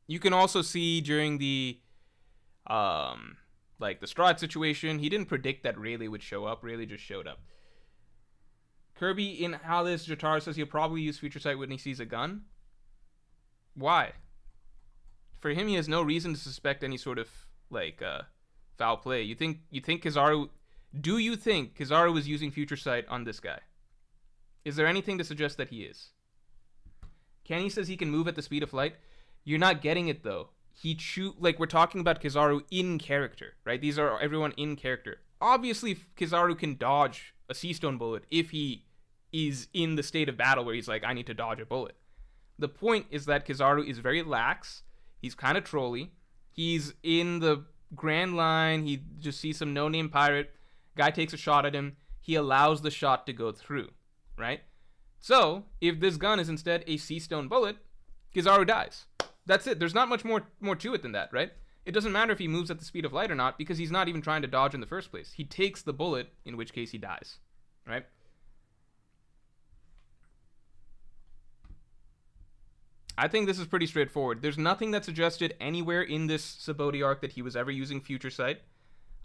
You can also see during the like the Straw situation, he didn't predict that Rayleigh would show up. Rayleigh just showed up. Kirby in Alice Jotaro says he'll probably use Future Sight when he sees a gun. Why? For him, he has no reason to suspect any sort of like foul play. You think Kizaru? Do you think Kizaru was using Future Sight on this guy? Is there anything to suggest that he is? Kenny says he can move at the speed of light. You're not getting it though. Like, we're talking about Kizaru in character, right? These are everyone in character. Obviously, Kizaru can dodge a Sea Stone bullet if he is in the state of battle where he's like, I need to dodge a bullet. The point is that Kizaru is very lax. He's kind of trolly. He's in the Grand Line. He just sees some no-name pirate. Guy takes a shot at him. He allows the shot to go through, right? So, if this gun is instead a Sea Stone bullet, Kizaru dies. That's it. There's not much more to it than that, right? It doesn't matter if he moves at the speed of light or not, because he's not even trying to dodge in the first place. He takes the bullet, in which case he dies, right? I think this is pretty straightforward. There's nothing that suggested anywhere in this Sabaody arc that he was ever using Future Sight.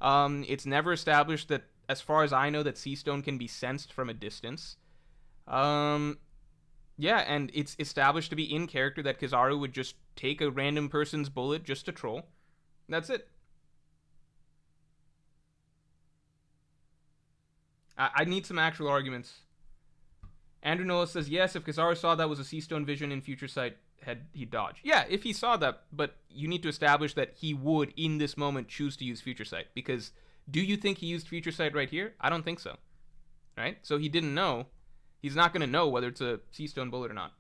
It's never established that, as far as I know, that Sea Stone can be sensed from a distance. Yeah, and it's established to be in character that Kizaru would just take a random person's bullet just to troll. That's it. I need some actual arguments. Andrew Noah says, yes, if Kizaru saw that was a Sea Stone vision in Future Sight, he'd dodge. Yeah, if he saw that, but you need to establish that he would, in this moment, choose to use Future Sight. Because do you think he used Future Sight right here? I don't think so. Right? So he didn't know. He's not going to know whether it's a Sea Stone bullet or not.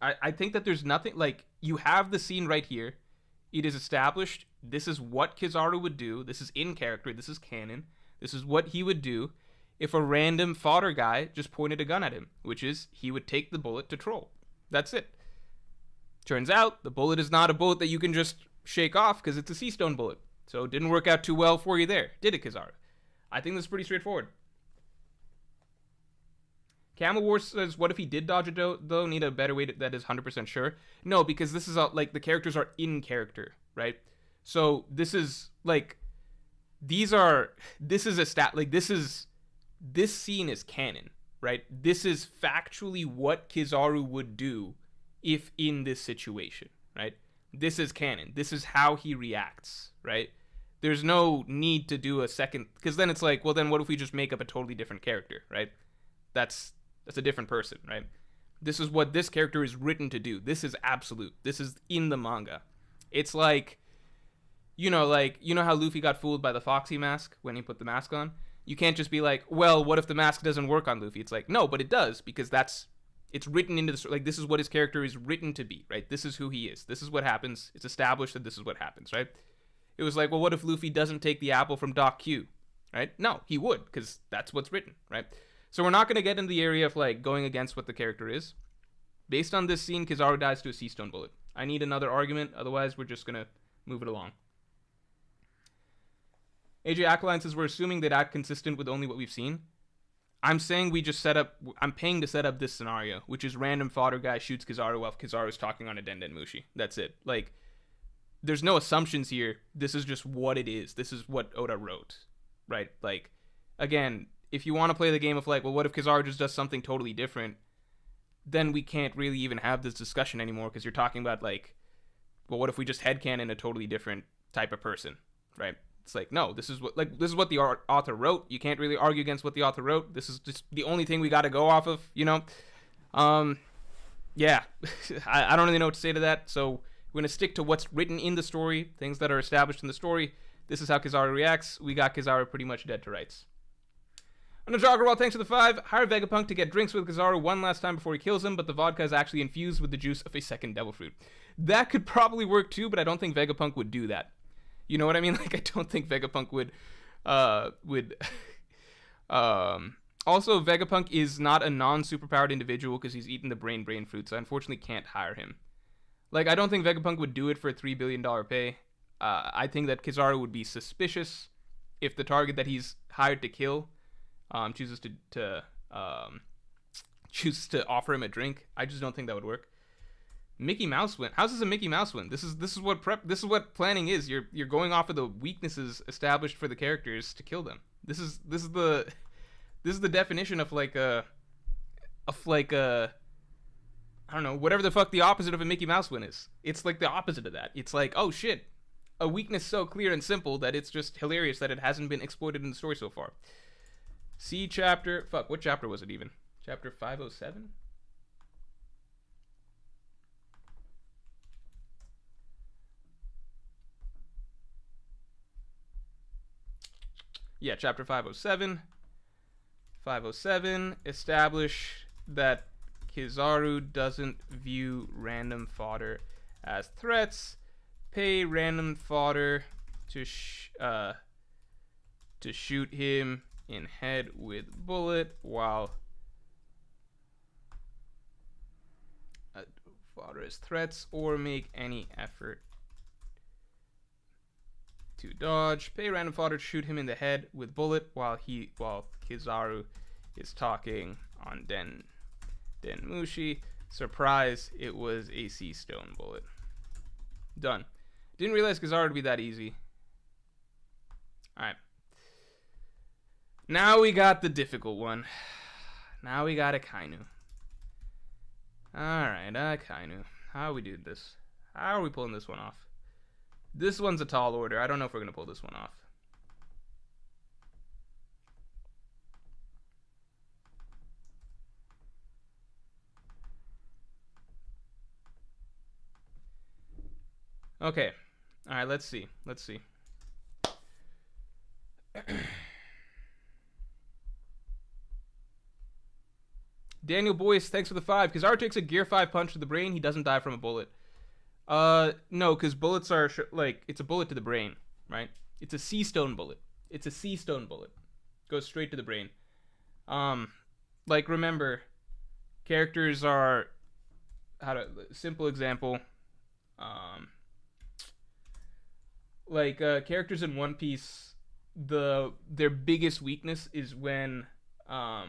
I think that there's nothing, like, you have the scene right here. It is established. This is what Kizaru would do. This is in character. This is canon. This is what he would do if a random fodder guy just pointed a gun at him, which is he would take the bullet to troll. That's it. Turns out the bullet is not a bullet that you can just shake off because it's a Sea Stone bullet. So it didn't work out too well for you there, did it, Kizaru? I think this is pretty straightforward. Camel War says, what if he did dodge it though? Need a better way that is 100% sure? No, because this is like the characters are in character, right? So this is like, this scene is canon, right? This is factually what Kizaru would do if in this situation, right? This is canon. This is how he reacts, right? There's no need to do a second, because then it's like, well, then what if we just make up a totally different character, right? That's a different person, right? This is what this character is written to do. This is absolute. This is in the manga. It's like, you know how Luffy got fooled by the Foxy mask when he put the mask on? You can't just be like, well, what if the mask doesn't work on Luffy? It's like, no, but it does, because it's written into the, like, this is what his character is written to be, right? This is who he is. This is what happens. It's established that this is what happens, right? It was like, well, what if Luffy doesn't take the apple from Doc Q, right? No, he would, because that's what's written, right? So we're not going to get into the area of, like, going against what the character is. Based on this scene, Kizaru dies to a Sea Stone bullet. I need another argument, otherwise we're just going to move it along. AJ Ackline says, we're assuming they'd act consistent with only what we've seen. I'm saying we just I'm paying to set up this scenario, which is random fodder guy shoots Kizaru while Kizaru's talking on a Den Mushi. That's it. Like, there's no assumptions here. This is just what it is. This is what Oda wrote, right? Like, again, if you want to play the game of like, well, what if Kizaru just does something totally different? Then we can't really even have this discussion anymore, because you're talking about like, well, what if we just headcanon a totally different type of person, right? It's like, no, this is what the author wrote. You can't really argue against what the author wrote. This is just the only thing we got to go off of, you know? Yeah, I don't really know what to say to that. So we're going to stick to what's written in the story, things that are established in the story. This is how Kizaru reacts. We got Kizaru pretty much dead to rights. On the jogger, well, thanks for the 5. Hire Vegapunk to get drinks with Kizaru one last time before he kills him, but the vodka is actually infused with the juice of a second devil fruit. That could probably work too, but I don't think Vegapunk would do that. You know what I mean? Like, I don't think Vegapunk would. Also, Vegapunk is not a non-superpowered individual because he's eaten the brain fruit, so I unfortunately can't hire him. Like, I don't think Vegapunk would do it for a $3 billion pay. I think that Kizaru would be suspicious if the target that he's hired to kill chooses to offer him a drink. I just don't think that would work. Mickey Mouse win. How's this a Mickey Mouse win? This is what planning is. You're going off of the weaknesses established for the characters to kill them. This is the definition of like a I don't know, whatever the fuck the opposite of a Mickey Mouse win is. It's like the opposite of that. It's like, oh shit, a weakness so clear and simple that it's just hilarious that it hasn't been exploited in the story so far. See chapter, fuck, what chapter was it even? Chapter 507? Yeah, chapter 507. 507, establish that Kizaru doesn't view random fodder as threats. Pay random fodder to shoot him in head with bullet while fodder is threats, or make any effort to dodge. Pay random fodder to shoot him in the head with bullet while Kizaru is talking on Denmushi. Surprise, it was a sea stone bullet. Done. Didn't realize Kizaru would be that easy. Alright. Now we got the difficult one. Now we got Akainu. Alright, Akainu. How are we doing this? How are we pulling this one off? This one's a tall order. I don't know if we're going to pull this one off. Okay. Alright, let's see. Let's see. Daniel Boyce, thanks for the 5. Kizaru takes a gear 5 punch to the brain. He doesn't die from a bullet. No, because bullets are, it's a bullet to the brain, right? It's a sea stone bullet. It's a sea stone bullet. Goes straight to the brain. Remember, characters are, simple example, characters in One Piece, their biggest weakness is when, how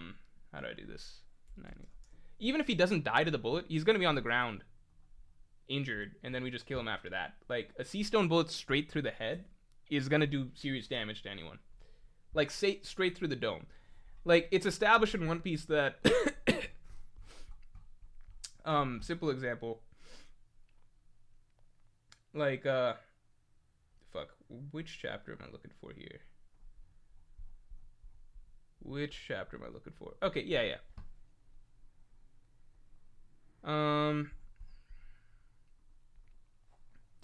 do I do this? Even if he doesn't die to the bullet, he's going to be on the ground, injured, and then we just kill him after that. Like, a sea stone bullet straight through the head is going to do serious damage to anyone. Like, straight through the dome. Like, it's established in One Piece that, simple example, which chapter am I looking for here? Which chapter am I looking for? Okay, yeah.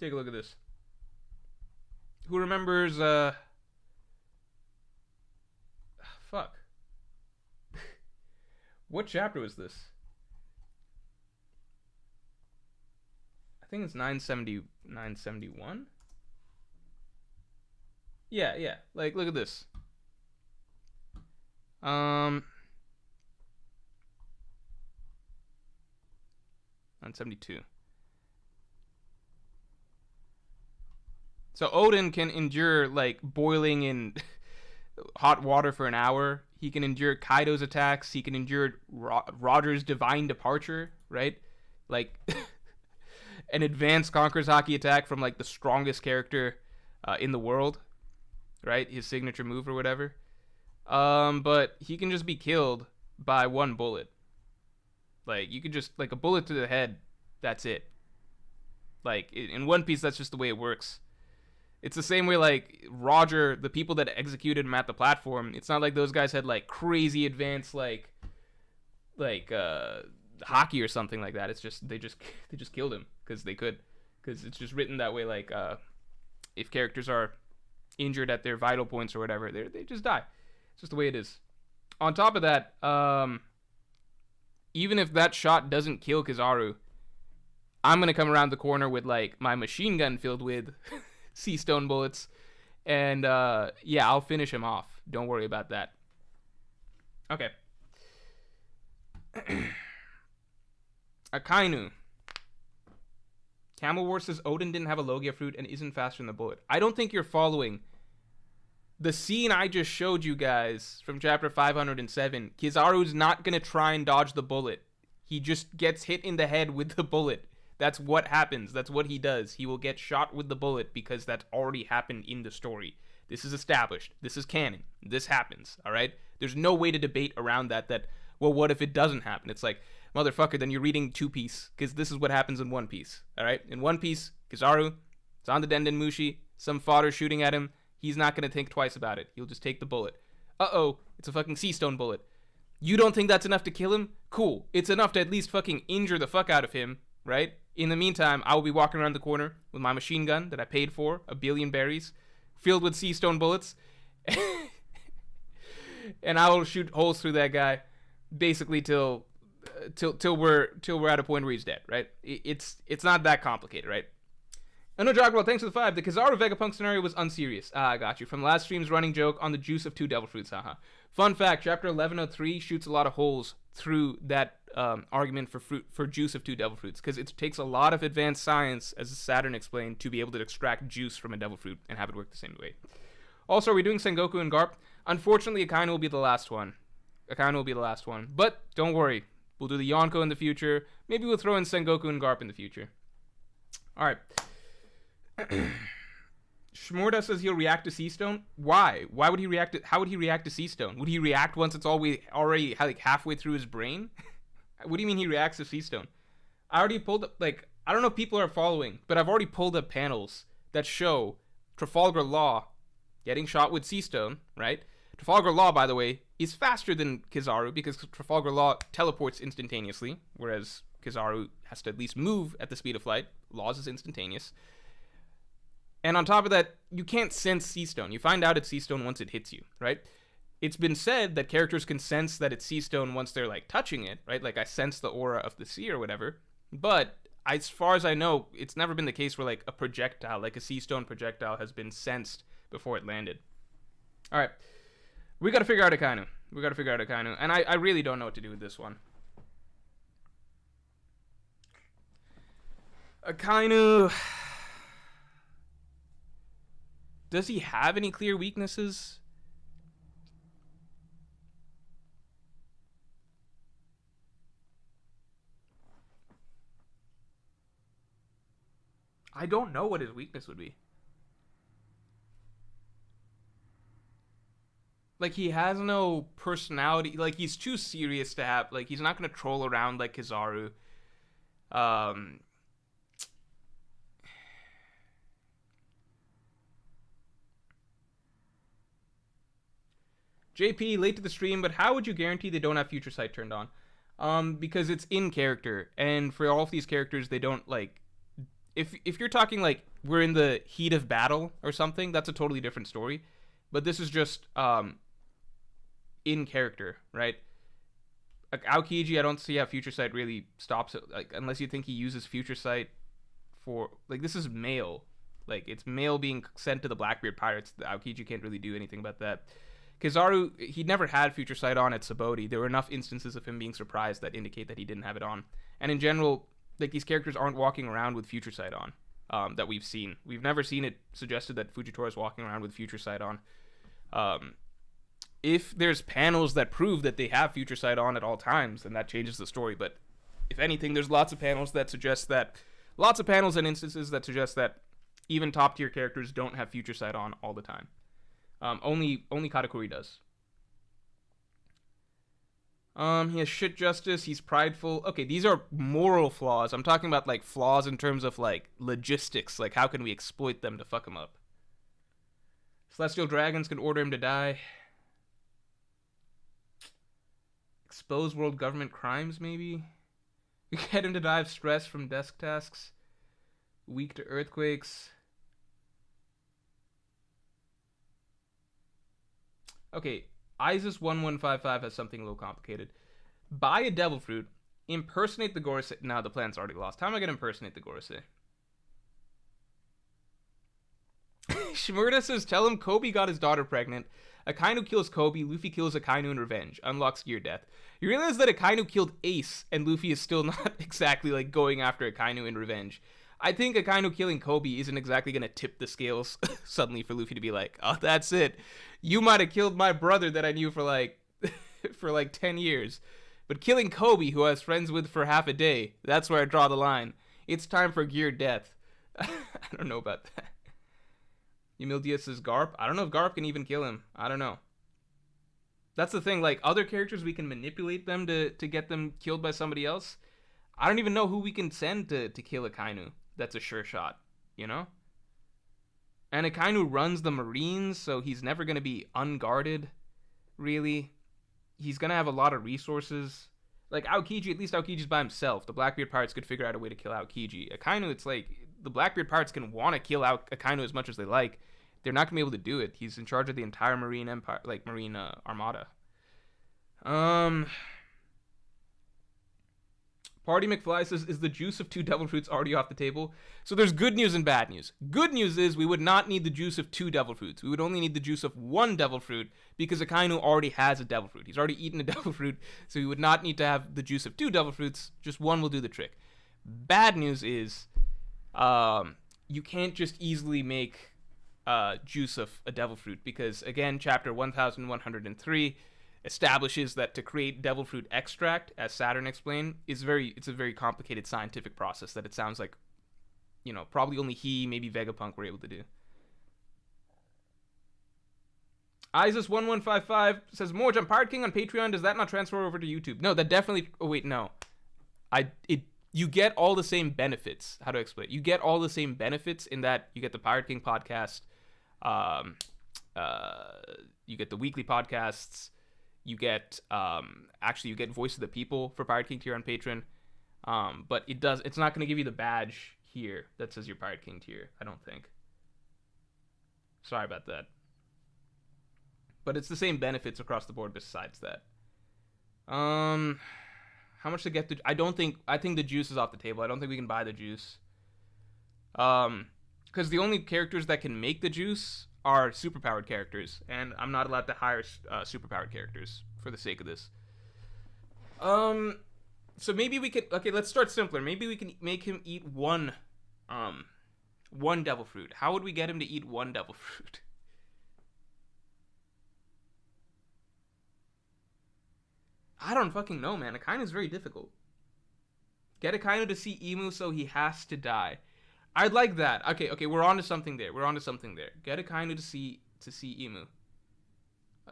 Take a look at this. Who remembers, fuck. What chapter was this? I think it's 971? Yeah. Like, look at this. 972. So Odin can endure, boiling in hot water for an hour. He can endure Kaido's attacks. He can endure Roger's divine departure, right? An advanced Conqueror's Haki attack from, the strongest character in the world, right? His signature move or whatever. But he can just be killed by one bullet. Like, you could just, like, a bullet to the head, that's it. Like, in One Piece, that's just the way it works. It's the same way, like, Roger, the people that executed him at the platform, it's not like those guys had, like, crazy advanced, like, hockey or something like that. It's just, they just killed him, because they could. Because it's just written that way, like, if characters are injured at their vital points or whatever, they just die. It's just the way it is. On top of that, even if that shot doesn't kill Kizaru, I'm going to come around the corner with, like, my machine gun filled with sea stone bullets. And, yeah, I'll finish him off. Don't worry about that. Okay. Akainu. Camel War says Odin didn't have a Logia fruit and isn't faster than the bullet. I don't think you're following. The scene I just showed you guys from chapter 507, Kizaru's not going to try and dodge the bullet. He just gets hit in the head with the bullet. That's what happens. That's what he does. He will get shot with the bullet because that's already happened in the story. This is established. This is canon. This happens, all right? There's no way to debate around that, well, what if it doesn't happen? It's like, motherfucker, then you're reading Two Piece, because this is what happens in One Piece, all right? In One Piece, Kizaru is on the Denden Mushi, some fodder shooting at him. He's not going to think twice about it. He'll just take the bullet. Uh-oh, it's a fucking sea stone bullet. You don't think that's enough to kill him? Cool. It's enough to at least fucking injure the fuck out of him, right? In the meantime, I will be walking around the corner with my machine gun that I paid for, 1 billion berries, filled with sea stone bullets, and I will shoot holes through that guy, basically till we're at a point where he's dead, right? It's not that complicated, right? I know, Jogwell, thanks for the 5. The Kizaru Vegapunk scenario was unserious. I got you. From last stream's running joke on the juice of 2 devil fruits, haha. Fun fact, chapter 1103 shoots a lot of holes through that argument for juice of 2 devil fruits, because it takes a lot of advanced science, as Saturn explained, to be able to extract juice from a devil fruit and have it work the same way. Also, are we doing Sengoku and Garp? Unfortunately, Akainu will be the last one. But don't worry. We'll do the Yonko in the future. Maybe we'll throw in Sengoku and Garp in the future. Alright. Shmurda says he'll react to Sea Stone. Why? Why would he react to... How would he react to Sea Stone? Would he react once it's already like halfway through his brain? What do you mean he reacts to Sea Stone? I already pulled up... Like, I don't know if people are following, but I've already pulled up panels that show Trafalgar Law getting shot with Sea Stone, right? Trafalgar Law, by the way, is faster than Kizaru because Trafalgar Law teleports instantaneously, whereas Kizaru has to at least move at the speed of light. Law's is instantaneous. And on top of that, you can't sense Sea Stone. You find out it's Sea Stone once it hits you, right? It's been said that characters can sense that it's Sea Stone once they're, like, touching it, right? Like, I sense the aura of the sea or whatever. But, as far as I know, it's never been the case where, like, a projectile, like a Sea Stone projectile, has been sensed before it landed. Alright. We gotta figure out Akainu. And I really don't know what to do with this one. Akainu... Does he have any clear weaknesses? I don't know what his weakness would be. Like, he has no personality. Like, he's too serious to have... Like, he's not going to troll around like Kizaru. JP, late to the stream, but how would you guarantee they don't have Future Sight turned on? Because it's in character, and for all of these characters, they don't, like... If you're talking, like, we're in the heat of battle or something, that's a totally different story. But this is just, in character, right? Like, Aokiji, I don't see how Future Sight really stops it, like, unless you think he uses Future Sight for... Like, this is mail. Like, it's mail being sent to the Blackbeard Pirates. The Aokiji can't really do anything about that. Kizaru, he never had Future Sight on at Sabaody. There were enough instances of him being surprised that indicate that he didn't have it on. And in general, like, these characters aren't walking around with Future Sight on, that we've seen. We've never seen it suggested that Fujitora is walking around with Future Sight on. If there's panels that prove that they have Future Sight on at all times, then that changes the story. But if anything, there's lots of panels that suggest that... Lots of panels and instances that suggest that even top-tier characters don't have Future Sight on all the time. Only Katakuri does. He has shit justice. He's prideful. Okay, these are moral flaws. I'm talking about like flaws in terms of like logistics. Like how can we exploit them to fuck him up? Celestial dragons can order him to die. Expose world government crimes, maybe. We get him to die of stress from desk tasks. Weak to earthquakes. Okay, ISIS-1155 has something a little complicated. Buy a devil fruit, impersonate the Gorosei. Now the plan's already lost. How am I gonna impersonate the Gorosei? Shimurda says, tell him Kobe got his daughter pregnant. Akainu kills Kobe, Luffy kills Akainu in revenge. Unlocks gear death. You realize that Akainu killed Ace, and Luffy is still not exactly like going after Akainu in revenge. I think Akainu killing Kobe isn't exactly gonna tip the scales suddenly for Luffy to be like, oh, that's it. You might have killed my brother that I knew for like for like 10 years. But killing Kobe, who I was friends with for half a day, that's where I draw the line. It's time for gear death. I don't know about that. Emil Diaz says Garp. I don't know if Garp can even kill him. I don't know. That's the thing. Like, other characters, we can manipulate them to get them killed by somebody else. I don't even know who we can send to kill Akainu. That's a sure shot, you know? And Akainu runs the Marines, so he's never going to be unguarded, really. He's going to have a lot of resources. Like, Aokiji, at least Aokiji's by himself. The Blackbeard Pirates could figure out a way to kill Aokiji. Akainu, it's like, the Blackbeard Pirates can want to kill Akainu as much as they like. They're not going to be able to do it. He's in charge of the entire Marine Empire, like, Marine Armada. Party McFly says, is the juice of 2 devil fruits already off the table? So there's good news and bad news. Good news is we would not need the juice of 2 devil fruits. We would only need the juice of 1 devil fruit because Akainu already has a devil fruit. He's already eaten a devil fruit, so we would not need to have the juice of 2 devil fruits. Just 1 will do the trick. Bad news is you can't just easily make juice of a devil fruit because, again, chapter 1103 establishes that to create devil fruit extract, as Saturn explained, it's a very complicated scientific process that it sounds like, you know, probably only he, maybe Vegapunk were able to do. Isis1155 says, Morj, I'm Pirate King on Patreon. Does that not transfer over to YouTube? No, that definitely... Oh, wait, no. You get all the same benefits. How do I explain it? You get all the same benefits in that you get the Pirate King podcast, you get the weekly podcasts, you get you get Voice of the People for Pirate King tier on Patreon, but it's not going to give you the badge here that says you're Pirate King tier, I don't think. Sorry about that. But it's the same benefits across the board besides that. How much to get the... I think the juice is off the table. I don't think we can buy the juice. Because the only characters that can make the juice are superpowered characters. And I'm not allowed to hire superpowered characters for the sake of this. So maybe we could... Okay, let's start simpler. Maybe we can make him eat one devil fruit. How would we get him to eat 1 devil fruit? I don't fucking know, man. Akainu is very difficult. Get Akainu to see Imu so he has to die. I'd like that. Okay, we're on to something there. Get Akainu to see Imu.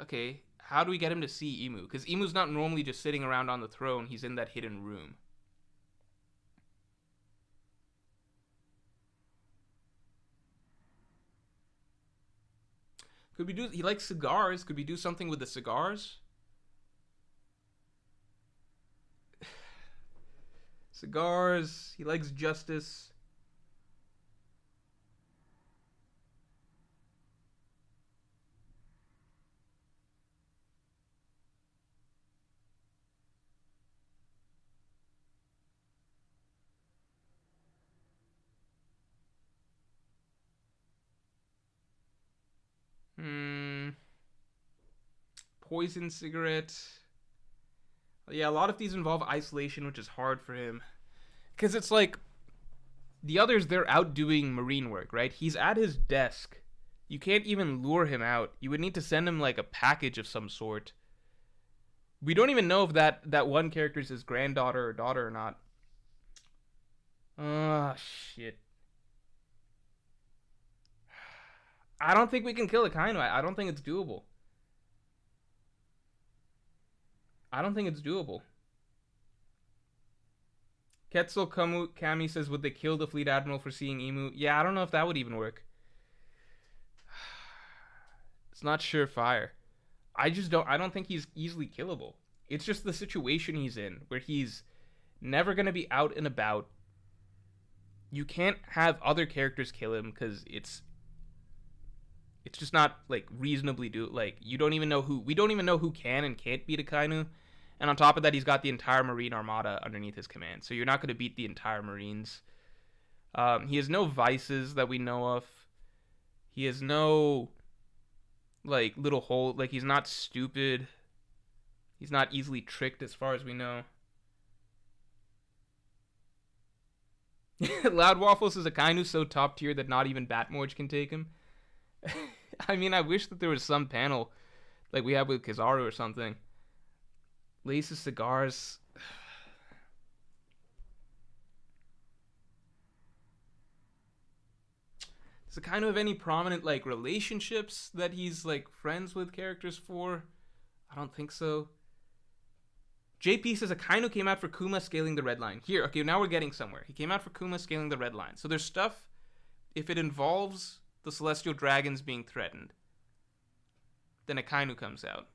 Okay, how do we get him to see Imu? Because Imu's not normally just sitting around on the throne. He's in that hidden room. Could we do... He likes cigars. Could we do something with the cigars? Cigars. He likes justice. Poison cigarette. Yeah, a lot of these involve isolation, which is hard for him. Because it's like, the others, they're out doing marine work, right? He's at his desk. You can't even lure him out. You would need to send him, like, a package of some sort. We don't even know if that one character is his granddaughter or daughter or not. Ah, shit. I don't think we can kill Akainu. I don't think it's doable. I don't think it's doable. Ketzel Kami says, would they kill the Fleet Admiral for seeing Emu? Yeah, I don't know if that would even work. It's not surefire. I don't think he's easily killable. It's just the situation he's in, where he's never going to be out and about. You can't have other characters kill him, because it's just not, like, reasonably we don't even know who can and can't beat Akainu. And on top of that, he's got the entire Marine Armada underneath his command. So you're not going to beat the entire Marines. He has no vices that we know of. He has no, like, little hole. Like, he's not stupid. He's not easily tricked as far as we know. Loud Waffle says Akainu's so top tier that not even Morj can take him. I mean, I wish that there was some panel like we have with Kizaru or something. Laces cigars. Does Akainu have any prominent, like, relationships that he's, like, friends with characters for? I don't think so. JP says Akainu came out for Kuma scaling the red line. Here, okay, now we're getting somewhere. He came out for Kuma scaling the red line. So there's stuff, if it involves the Celestial Dragons being threatened, then Akainu comes out.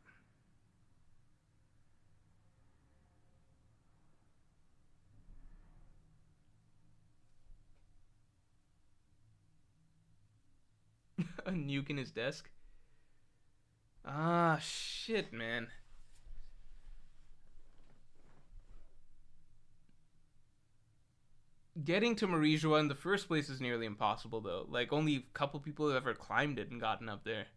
A nuke in his desk? Ah, shit, man. Getting to Marijua in the first place is nearly impossible, though. Like, only a couple people have ever climbed it and gotten up there.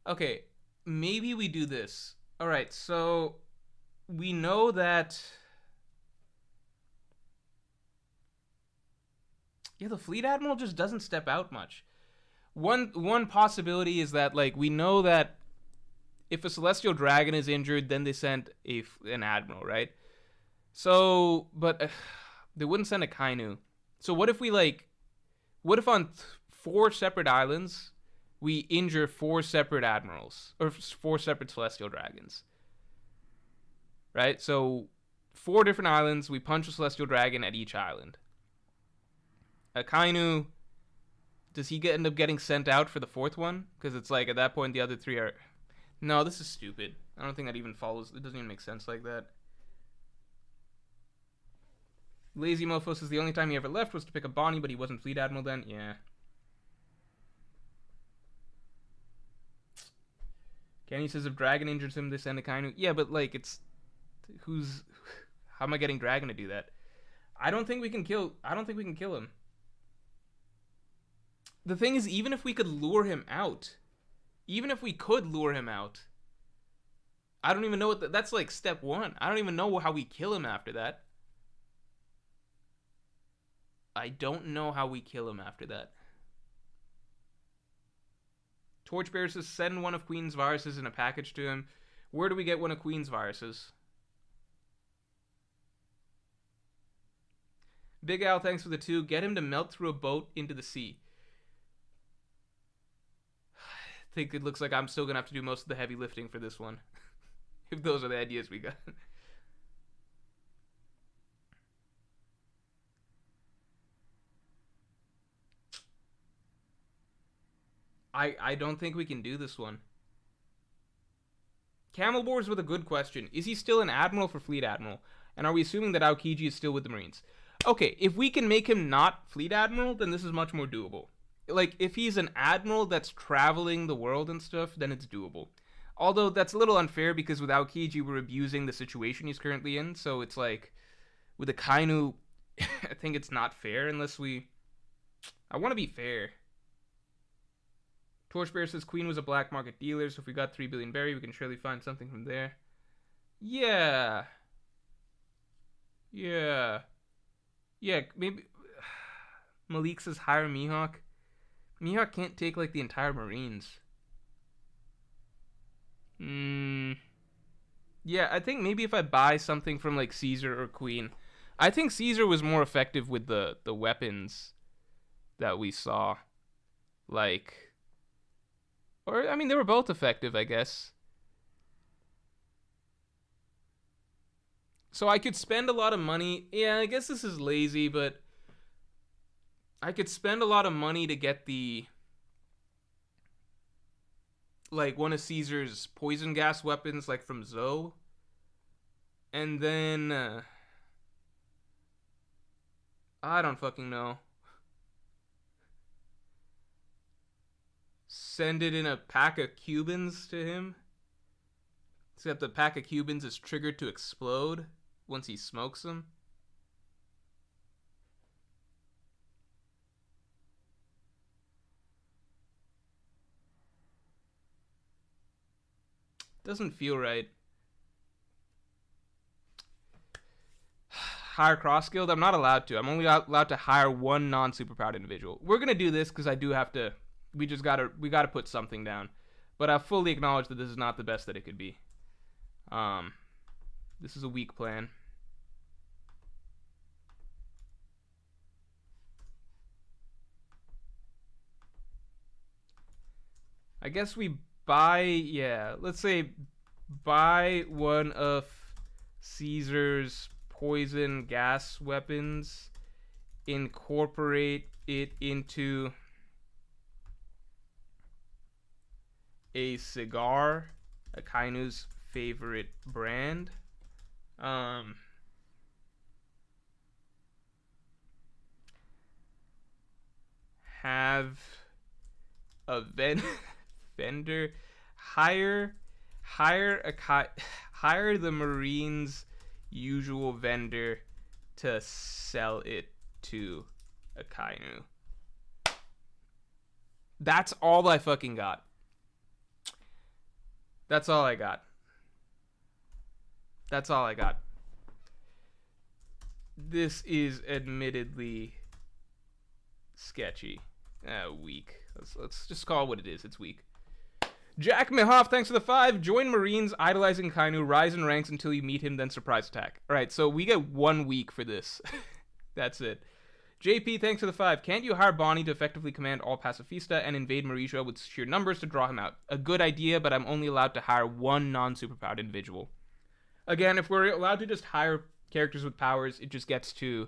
Okay, maybe we do this. Alright, so we know that... Yeah, the Fleet Admiral just doesn't step out much. One possibility is that, like, we know that if a Celestial Dragon is injured, then they send an Admiral, right? So, but they wouldn't send Akainu. So what if on 4 separate islands, we injure 4 separate Admirals, or 4 separate Celestial Dragons? Right? So 4 different islands, we punch a Celestial Dragon at each island. Akainu, does he end up getting sent out for the 4th one? Because it's like, at that point, the other 3 are... No, this is stupid. I don't think that even follows. It doesn't even make sense like that. Lazy Mofo says the only time he ever left was to pick up Bonnie, but he wasn't Fleet Admiral then. Yeah. Kenny says if Dragon injures him, they send Akainu. Yeah, but, like, it's... How am I getting Dragon to do that? I don't think we can kill him. The thing is, even if we could lure him out, I don't even know what that's like step 1. I don't even know how we kill him after that. Torchbearer says send one of Queen's viruses in a package to him. Where do we get one of Queen's viruses? Big Al, thanks for the 2. Get him to melt through a boat into the sea. I think it looks like I'm still going to have to do most of the heavy lifting for this one. If those are the ideas we got. I don't think we can do this one. Camel Boars with a good question. Is he still an Admiral for Fleet Admiral? And are we assuming that Aokiji is still with the Marines? Okay, if we can make him not Fleet Admiral, then this is much more doable. Like, if he's an Admiral that's traveling the world and stuff, then it's doable. Although, that's a little unfair, because with Aokiji, we're abusing the situation he's currently in, so it's like, with Akainu, I think it's not fair unless we... I want to be fair. Torchbearer says Queen was a black market dealer, so if we got 3 billion berry, we can surely find something from there. Yeah. Yeah, maybe... Malik says hire Mihawk. Mihawk can't take, like, the entire Marines. Yeah, I think maybe if I buy something from, like, Caesar or Queen. I think Caesar was more effective with the weapons that we saw. Like, or, I mean, they were both effective, I guess. So I could spend a lot of money. Yeah, I guess this is lazy, but I could spend a lot of money to get the, like, one of Caesar's poison gas weapons, like, from Zoe. And then, I don't fucking know. Send it in a pack of Cubans to him. Except the pack of Cubans is triggered to explode once he smokes them. Doesn't feel right. Hire cross skilled? I'm not allowed to. I'm only allowed to hire one non-superpowered individual. We're gonna do this because I do have to. We gotta put something down. But I fully acknowledge that this is not the best that it could be. This is a weak plan. I guess we buy, yeah, let's say buy one of Caesar's poison gas weapons, incorporate it into a cigar, Akainu's favorite brand. Have a vendor hire the Marine's usual vendor to sell it to Akainu. That's all I fucking got. That's all I got. That's all I got. This is admittedly sketchy. Weak. Let's just call it what it is. It's weak. Jack Mihoff, thanks for the 5. Join Marines, idolizing Akainu, rise in ranks until you meet him, then surprise attack. Alright, so we get 1 week for this. That's it. JP, thanks for the 5. Can't you hire Bonnie to effectively command all Pacifista and invade Mauritia with sheer numbers to draw him out? A good idea, but I'm only allowed to hire one non-superpowered individual. Again, if we're allowed to just hire characters with powers, it just gets to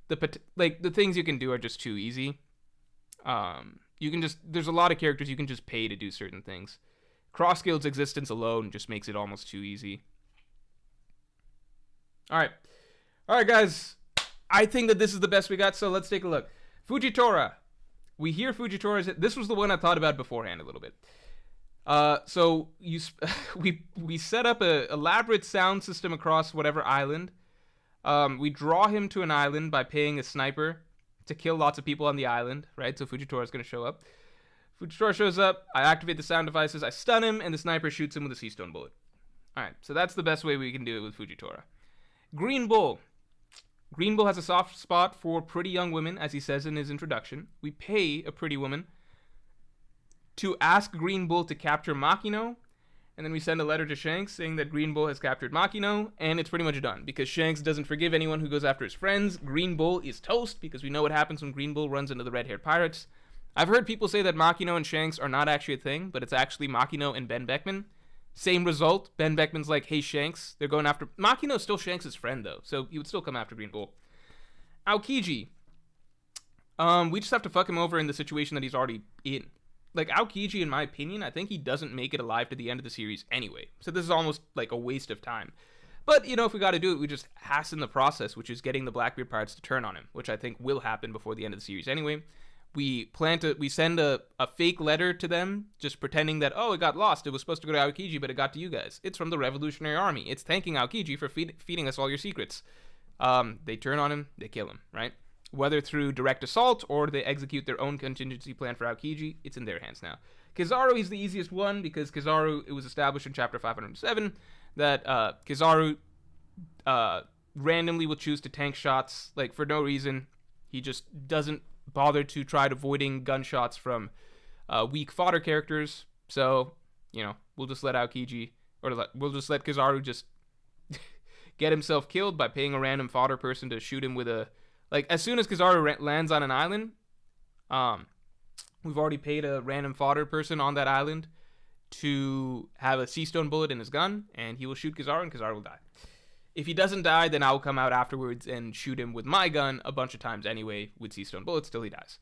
the things you can do are just too easy. You can just, there's a lot of characters you can just pay to do certain things. Cross-Guild's existence alone just makes it almost too easy. Alright, guys. I think that this is the best we got, so let's take a look. Fujitora. We hear Fujitora. This was the one I thought about beforehand a little bit. So we set up a elaborate sound system across whatever island. We draw him to an island by paying a sniper to kill lots of people on the island, right? So Fujitora is going to show up. Fujitora shows up. I activate the sound devices. I stun him, and the sniper shoots him with a sea stone bullet. All right, so that's the best way we can do it with Fujitora. Green Bull. Green Bull has a soft spot for pretty young women, as he says in his introduction. We pay a pretty woman to ask Green Bull to capture Makino, and then we send a letter to Shanks saying that Green Bull has captured Makino, and it's pretty much done. Because Shanks doesn't forgive anyone who goes after his friends. Green Bull is toast, because we know what happens when Green Bull runs into the red-haired pirates. I've heard people say that Makino and Shanks are not actually a thing, but it's actually Makino and Ben Beckman. Same result. Ben Beckman's like, hey, Shanks. They're going after... Makino's still Shanks' friend, though, so he would still come after Green Bull. Aokiji. We just have to fuck him over in the situation that he's already in. Like, Aokiji, in my opinion, I think he doesn't make it alive to the end of the series anyway. So this is almost like a waste of time. But, you know, if we got to do it, we just hasten the process, which is getting the Blackbeard Pirates to turn on him, which I think will happen before the end of the series anyway. We send a fake letter to them, just pretending that, oh, it got lost. It was supposed to go to Aokiji, but it got to you guys. It's from the Revolutionary Army. It's thanking Aokiji for feeding us all your secrets. They turn on him, they kill him, right? Whether through direct assault or they execute their own contingency plan for Aokiji, it's in their hands now. Kizaru is the easiest one because Kizaru, it was established in chapter 507 that Kizaru randomly will choose to tank shots, like, for no reason. He just doesn't bother to try avoiding gunshots from weak fodder characters. So, you know, we'll just let Aokiji, or we'll just let Kizaru just get himself killed by paying a random fodder person to shoot him with a... Like, as soon as Kizaru lands on an island, We've already paid a random fodder person on that island to have a sea stone bullet in his gun, and he will shoot Kizaru, and Kizaru will die. If he doesn't die, then I will come out afterwards and shoot him with my gun a bunch of times anyway with sea stone bullets till he dies.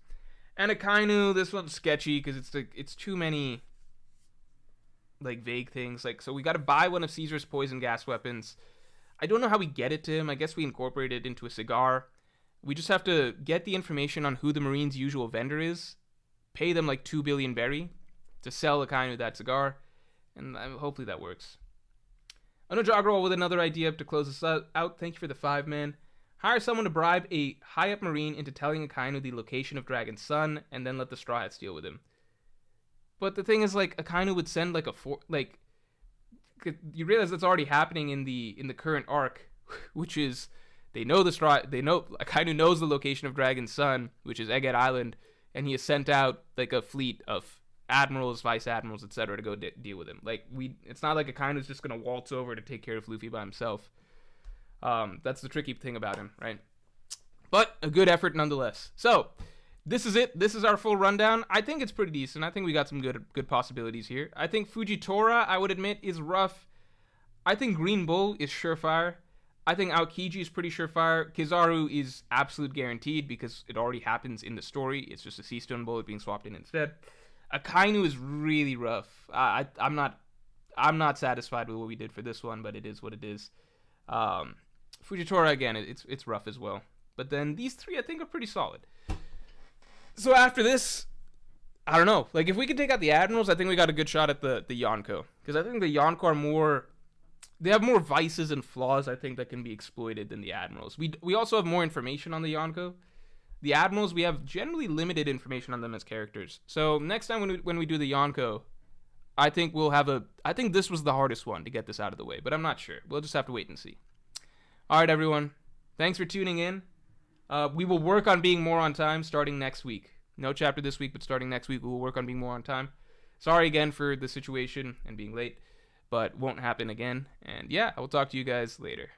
And Akainu, this one's sketchy because it's too many like vague things. Like, so we got to buy one of Caesar's poison gas weapons. I don't know how we get it to him. I guess we incorporate it into a cigar. We just have to get the information on who the Marine's usual vendor is, pay them like 2 billion berry to sell Akainu that cigar, and hopefully that works. Onojagro with another idea to close this out. Thank you for the 5, man. Hire someone to bribe a high-up Marine into telling Akainu the location of Dragon's Sun, and then let the Straw Hats deal with him. But the thing is, like, Akainu would send like you realize that's already happening in the current arc, which is Akainu knows the location of Dragon's Sun, which is Egghead Island, and he has sent out like a fleet of admirals, vice admirals, etc. to go deal with him. Like, it's not like Akainu's just gonna waltz over to take care of Luffy by himself. That's the tricky thing about him, right? But a good effort nonetheless. So this is it. This is our full rundown. I think it's pretty decent. I think we got some good possibilities here. I think Fujitora, I would admit, is rough. I think Green Bull is surefire. I think Aokiji is pretty surefire. Kizaru is absolute guaranteed because it already happens in the story. It's just a sea stone bullet being swapped in instead. Akainu is really rough. I'm not satisfied with what we did for this one, but it is what it is. Fujitora, again, it's rough as well. But then these 3 I think are pretty solid. So after this, I don't know. Like, if we could take out the Admirals, I think we got a good shot at the Yonko. Because I think the Yonko are more... They have more vices and flaws, I think, that can be exploited than the Admirals. We also have more information on the Yonko. The Admirals, we have generally limited information on them as characters. So next time when we do the Yonko, I think I think this was the hardest one to get this out of the way, but I'm not sure. We'll just have to wait and see. All right, everyone. Thanks for tuning in. We will work on being more on time starting next week. No chapter this week, but starting next week, we will work on being more on time. Sorry again for the situation and being late, but won't happen again. And yeah, I will talk to you guys later.